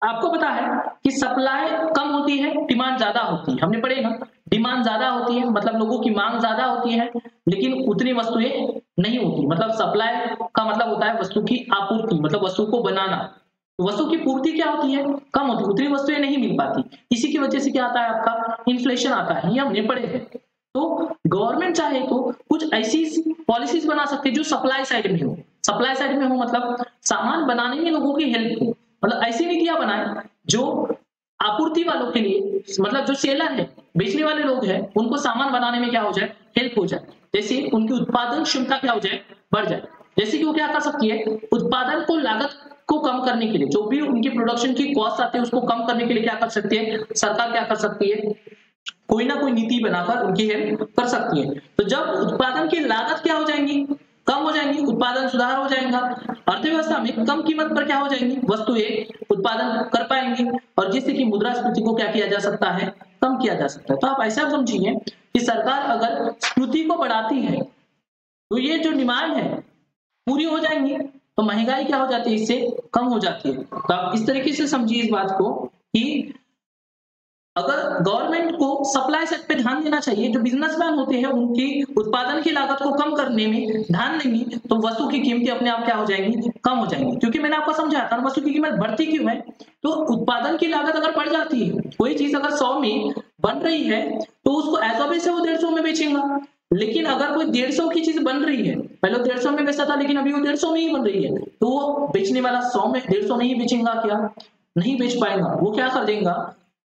आपको पता है कि सप्लाई कम होती है, डिमांड ज्यादा होती है, हमने पढ़े ना। डिमांड ज्यादा होती है मतलब लोगों की मांग ज्यादा होती है, लेकिन उतनी वस्तुएं नहीं होती। मतलब सप्लाई का मतलब होता है वस्तु की आपूर्ति, मतलब वस्तु को बनाना। तो वस्तु की पूर्ति क्या होती है? कम होती है, उतनी वस्तुएं नहीं मिल पाती। इसी की वजह से क्या आता है? आपका इन्फ्लेशन आता है, ये हमने पढ़े हैं। तो गवर्नमेंट चाहे तो कुछ ऐसी पॉलिसीज बना सकती है जो सप्लाई साइड में हो। सप्लाई साइड में हो मतलब सामान बनाने में लोगों की हेल्प हो। मतलब ऐसी नीतियां बनाए जो आपूर्ति वालों के लिए, मतलब जो सेलर है, बेचने वाले लोग हैं, उनको सामान बनाने में क्या हो जाए? हेल्प हो जाए। जैसे उनकी उत्पादन क्षमता क्या हो जाए? बढ़ जाए। जैसे कि वो क्या कर सकती है? उत्पादन को, लागत को कम करने के लिए, जो भी उनकी प्रोडक्शन की कॉस्ट आती है उसको कम करने के लिए क्या कर सकती है? सरकार क्या कर सकती है? कोई ना कोई नीति बनाकर उनकी हेल्प कर सकती है। तो जब उत्पादन की लागत क्या हो जाएंगी? कम हो जाएंगी, उत्पादन सुधार हो जाएगा, अर्थव्यवस्था में कम कीमत पर क्या हो जाएंगी? वस्तुएं उत्पादन कर पाएंगी, और जिससे कि मुद्रास्फीति को क्या किया जा सकता है? कम किया जा सकता है। तो आप ऐसा समझिए कि सरकार अगर स्फूर्ति को बढ़ाती है तो ये जो डिमांड है पूरी हो जाएंगी, तो महंगाई क्या हो जाती है, इससे कम हो जाती है। तो आप इस तरीके से समझिए इस बात को कि अगर गवर्नमेंट को सप्लाई साइड पे ध्यान देना चाहिए, जो बिजनेसमैन होते हैं उनकी उत्पादन की लागत को कम करने में ध्यान देंगी तो वस्तु की कीमतें अपने आप क्या हो जाएंगी, कम हो जाएंगी। क्योंकि मैंने आपको समझाया था वस्तु की कीमत बढ़ती क्यों है, तो उत्पादन की लागत अगर बढ़ जाती है, कोई चीज अगर 100 में बन रही है तो उसको एज से वो 150 में बेचेगा। लेकिन अगर कोई 150 की चीज बन रही है, पहले 150 में बेचा था लेकिन अभी वो 150 में ही बन रही है, तो वो बेचने वाला 100 में 150 में ही बेचेगा क्या, नहीं बेच पाएगा। वो क्या कर देगा,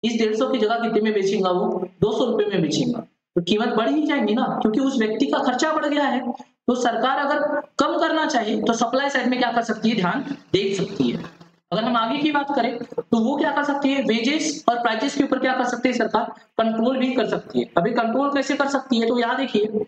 इस 150 की जगह कितने में बेचेगा, वो 200 रुपए में बेचेगा। तो कीमत बढ़ ही जाएगी ना, क्योंकि उस व्यक्ति का खर्चा बढ़ गया है। तो सरकार अगर कम करना चाहे तो सप्लाई साइड में क्या कर सकती है, ध्यान दे सकती है। अगर हम आगे की बात करें तो वो क्या कर सकती है, वेजेस और प्राइजेस के ऊपर क्या कर सकती है, सरकार कंट्रोल भी कर सकती है। अभी कंट्रोल कैसे कर सकती है, तो यहाँ देखिए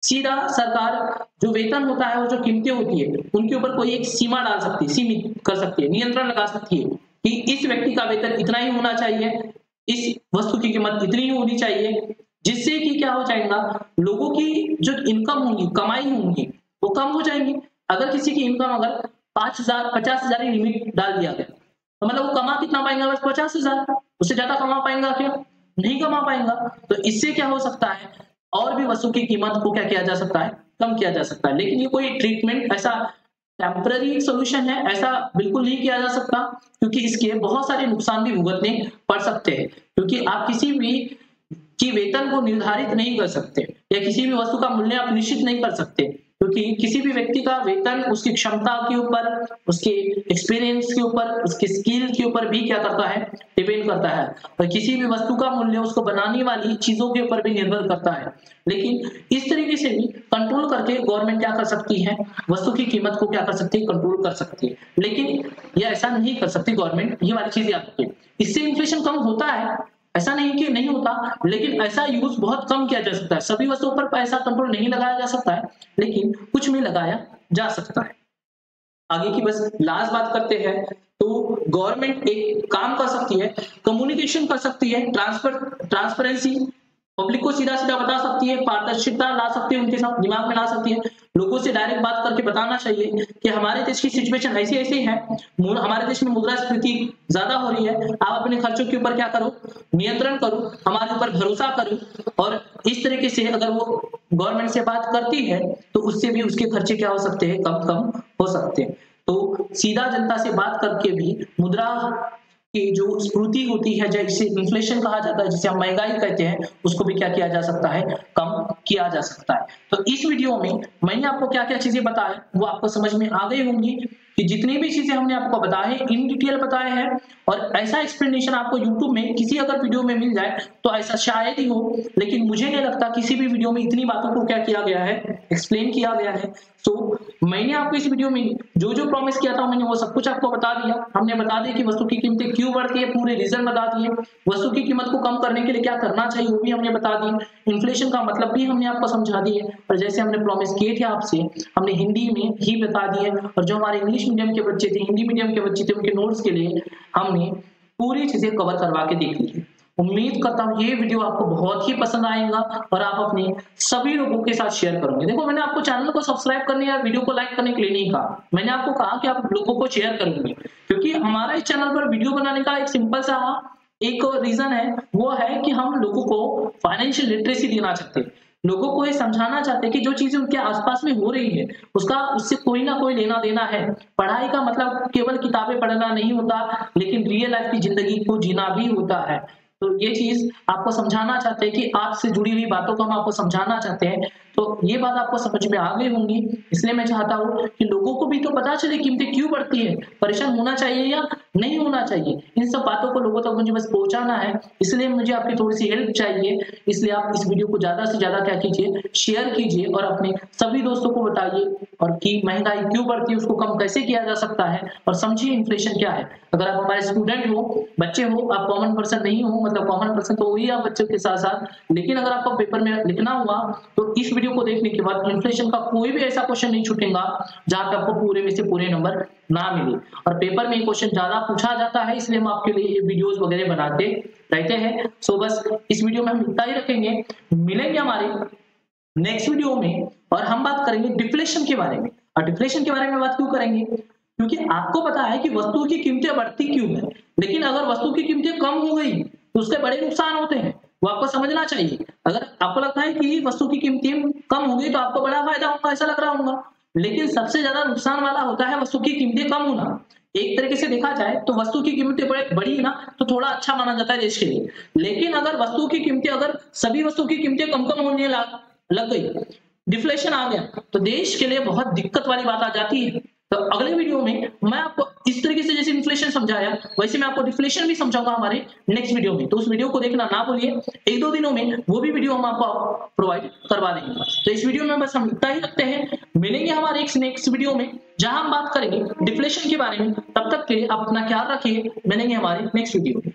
सीधा सरकार जो वेतन होता है और जो कीमतें होती है उनके ऊपर कोई एक सीमा डाल सकती है, सीमित कर सकती है, नियंत्रण लगा सकती है कि इस व्यक्ति का वेतन इतना ही होना चाहिए, इस वस्तु की कीमत इतनी ही होनी चाहिए, जिससे कि क्या हो जाएगा, लोगों की जो इनकम होंगी, कमाई होंगी, वो कम हो जाएंगी। अगर किसी की इनकम अगर 5,000 50,000 ही लिमिट डाल दिया गया तो मतलब वो कमा कितना पाएगा, बस 50,000, उससे ज्यादा कमा पाएगा क्या, नहीं कमा पाएगा। तो इससे क्या हो सकता है, और भी वस्तु की कीमत को क्या किया जा सकता है, कम किया जा सकता है। लेकिन ये कोई ट्रीटमेंट ऐसा टेम्पररी सोल्यूशन है, ऐसा बिल्कुल नहीं किया जा सकता, क्योंकि इसके बहुत सारे नुकसान भी भुगतने पड़ सकते हैं। क्योंकि आप किसी भी की वेतन को निर्धारित नहीं कर सकते या किसी भी वस्तु का मूल्य आप निश्चित नहीं कर सकते, क्योंकि किसी भी व्यक्ति का वेतन उसकी क्षमता के ऊपर, उसके एक्सपीरियंस के ऊपर, उसके स्किल के ऊपर भी क्या करता है, डिपेंड करता है। और किसी भी वस्तु का मूल्य उसको बनाने वाली चीजों के ऊपर भी निर्भर करता है। लेकिन इस तरीके से भी कंट्रोल करके गवर्नमेंट क्या कर सकती है, वस्तु की कीमत को क्या कर सकती है, कंट्रोल कर सकती है। लेकिन ये ऐसा नहीं कर सकती गवर्नमेंट, ये वाली चीज याद रखिए। इससे इन्फ्लेशन कम होता है, ऐसा नहीं कि नहीं होता, लेकिन ऐसा यूज बहुत कम किया जा सकता है। सभी वस्तुओं पर पैसा कंट्रोल नहीं लगाया जा सकता है, लेकिन कुछ में लगाया जा सकता है। आगे की बस लास्ट बात करते हैं। तो गवर्नमेंट एक काम कर सकती है, कम्युनिकेशन कर सकती है, ट्रांसपेरेंसी, पब्लिक को सीधा सीधा बता सकती है, पारदर्शिता ला सकती है, उनके साथ दिमाग में ला सकती है। लोगों से डायरेक्ट बात करके बताना चाहिए कि हमारे देश की सिचुएशन ऐसी ऐसी है, हमारे देश में मुद्रास्फीति ज्यादा हो रही है, आप अपने खर्चों के ऊपर क्या करो, नियंत्रण करो, हमारे ऊपर भरोसा करो। और इस तरीके से अगर वो गवर्नमेंट से बात करती है तो उससे भी उसके खर्चे क्या हो सकते हैं, कम कम हो सकते हैं। तो सीधा जनता से बात करके भी मुद्रा की जो स्फूर्ति होती है, जिसे इन्फ्लेशन कहा जाता है, जिसे हम महंगाई कहते हैं, उसको भी क्या किया जा सकता है, कम किया जा सकता है। तो इस वीडियो में मैंने आपको क्या क्या चीजें बताया वो आपको समझ में आ गई होंगी कि जितनी भी चीजें हमने आपको बताए इन डिटेल बताए हैं। और ऐसा एक्सप्लेनेशन आपको YouTube में किसी अगर वीडियो में मिल जाए तो ऐसा शायद ही हो, लेकिन मुझे नहीं लगता किसी भी वीडियो में इतनी बातों को क्या किया गया है, एक्सप्लेन किया गया है। तो मैंने आपको इस वीडियो में जो जो प्रॉमिस किया था मैंने वो सब कुछ आपको बता दिया। हमने बता दिया कि वस्तु की कीमतें क्यों बढ़ती है, पूरे रीजन बता दिए, वस्तु की कीमत को कम करने के लिए क्या करना चाहिए वो भी हमने बता दी, इन्फ्लेशन का मतलब भी हमने आपको समझा दिए, और जैसे हमने प्रॉमिस किए थे आपसे हमने हिंदी में ही बता दिए। और जो हमारे इंग्लिश मीडियम के बच्चे थे, हिंदी मीडियम के बच्चे थे, उनके नोट्स के लिए हमने पूरी चीजें कवर करवा के देख ली है। उम्मीद करता हूँ ये वीडियो आपको बहुत ही पसंद आएगा और आप अपने सभी लोगों के साथ शेयर करोगे। देखो मैंने आपको चैनल को सब्सक्राइब करने या वीडियो को लाइक करने के लिए नहीं कहा, मैंने आपको कहा कि आप लोगों को शेयर करोगे, क्योंकि हमारा इस चैनल पर वीडियो बनाने का एक सिंपल सा एक रीजन है, वो है कि हम लोगों को फाइनेंशियल लिटरेसी देना चाहते हैं, लोगों को ये समझाना चाहते हैं कि जो चीजें उनके आसपास में हो रही है उसका उससे कोई ना कोई लेना देना है। पढ़ाई का मतलब केवल किताबें पढ़ना नहीं होता, लेकिन रियल लाइफ की जिंदगी को जीना भी होता है। तो ये चीज आपको समझाना चाहते हैं कि आपसे जुड़ी हुई बातों को हम आपको समझाना चाहते हैं। तो ये बात आपको समझ में आ गई होंगी, इसलिए मैं चाहता हूँ कि लोगों को भी तो पता चले कीमतें क्यों बढ़ती है, परेशान होना चाहिए या नहीं होना चाहिए, इन सब बातों को लोगों तक मुझे बस पहुंचाना है। इसलिए मुझे आपकी थोड़ी सी हेल्प चाहिए, इसलिए आप इस वीडियो को ज्यादा से ज्यादा क्या कीजिए, शेयर कीजिए और अपने सभी दोस्तों को बताइए, और कि महंगाई क्यों बढ़ती है, उसको कम कैसे किया जा सकता है, और समझिए इन्फ्लेशन क्या है। अगर आप हमारे स्टूडेंट हो, बच्चे हो, आप कॉमन पर्सन नहीं हो, मतलब कॉमन पर्सन तो वही आप बच्चों के साथ साथ, लेकिन अगर आपको पेपर में लिखना हुआ तो इस वीडियो को देखने के बाद इन्फ्लेशन का कोई भी ऐसा क्वेश्चन नहीं छूटेगा जहां पे आपको पूरे में से पूरे नंबर ना मिले। और पेपर में क्वेश्चन ज्यादा पूछा जाता है, इसलिए हम आपके लिए ये वीडियोस वगैरह बनाते रहते हैं। सो बस इस वीडियो में हम इतना ही रखेंगे, मिलेंगे हमारे नेक्स्ट वीडियो में और हम बात करेंगे डिफ्लेशन के बारे में। और डिफ्लेशन के बारे में बात क्यों करेंगे, क्योंकि आपको पता है कि वस्तुओं की कीमतें बढ़ती क्यों है, लेकिन अगर वस्तु की कीमतें कम हो गई तो उसके बड़े नुकसान होते हैं, वो आपको समझना चाहिए। अगर आपको लगता है कि वस्तु की कीमतें कम हो गई तो आपको बड़ा फायदा होगा, ऐसा लग रहा होगा, लेकिन सबसे ज्यादा नुकसान वाला होता है वस्तु की कीमतें कम होना। एक तरीके से देखा जाए तो वस्तु की कीमतें बढ़ी ना तो थोड़ा अच्छा माना जाता है देश के लिए, लेकिन अगर वस्तु की कीमतें, अगर सभी वस्तु की कीमतें कम कम होने लग गई, डिफ्लेशन आ गया, तो देश के लिए बहुत दिक्कत वाली बात आ जाती है। तो अगले वीडियो में मैं आपको इस तरीके से जैसे इन्फ्लेशन समझाया वैसे मैं आपको डिफ्लेशन भी समझाऊंगा हमारे नेक्स्ट वीडियो में, तो उस वीडियो को देखना ना भूलिए। एक दो दिनों में वो भी वीडियो हम आपको प्रोवाइड करवा देंगे। तो इस वीडियो में बस हम इतना ही रखते हैं, मिलेंगे हमारे एक नेक्स्ट वीडियो में जहां हम बात करेंगे डिफ्लेशन के बारे में। तब तक के लिए आप अपना ख्याल रखिए, मिलेंगे हमारे नेक्स्ट वीडियो में।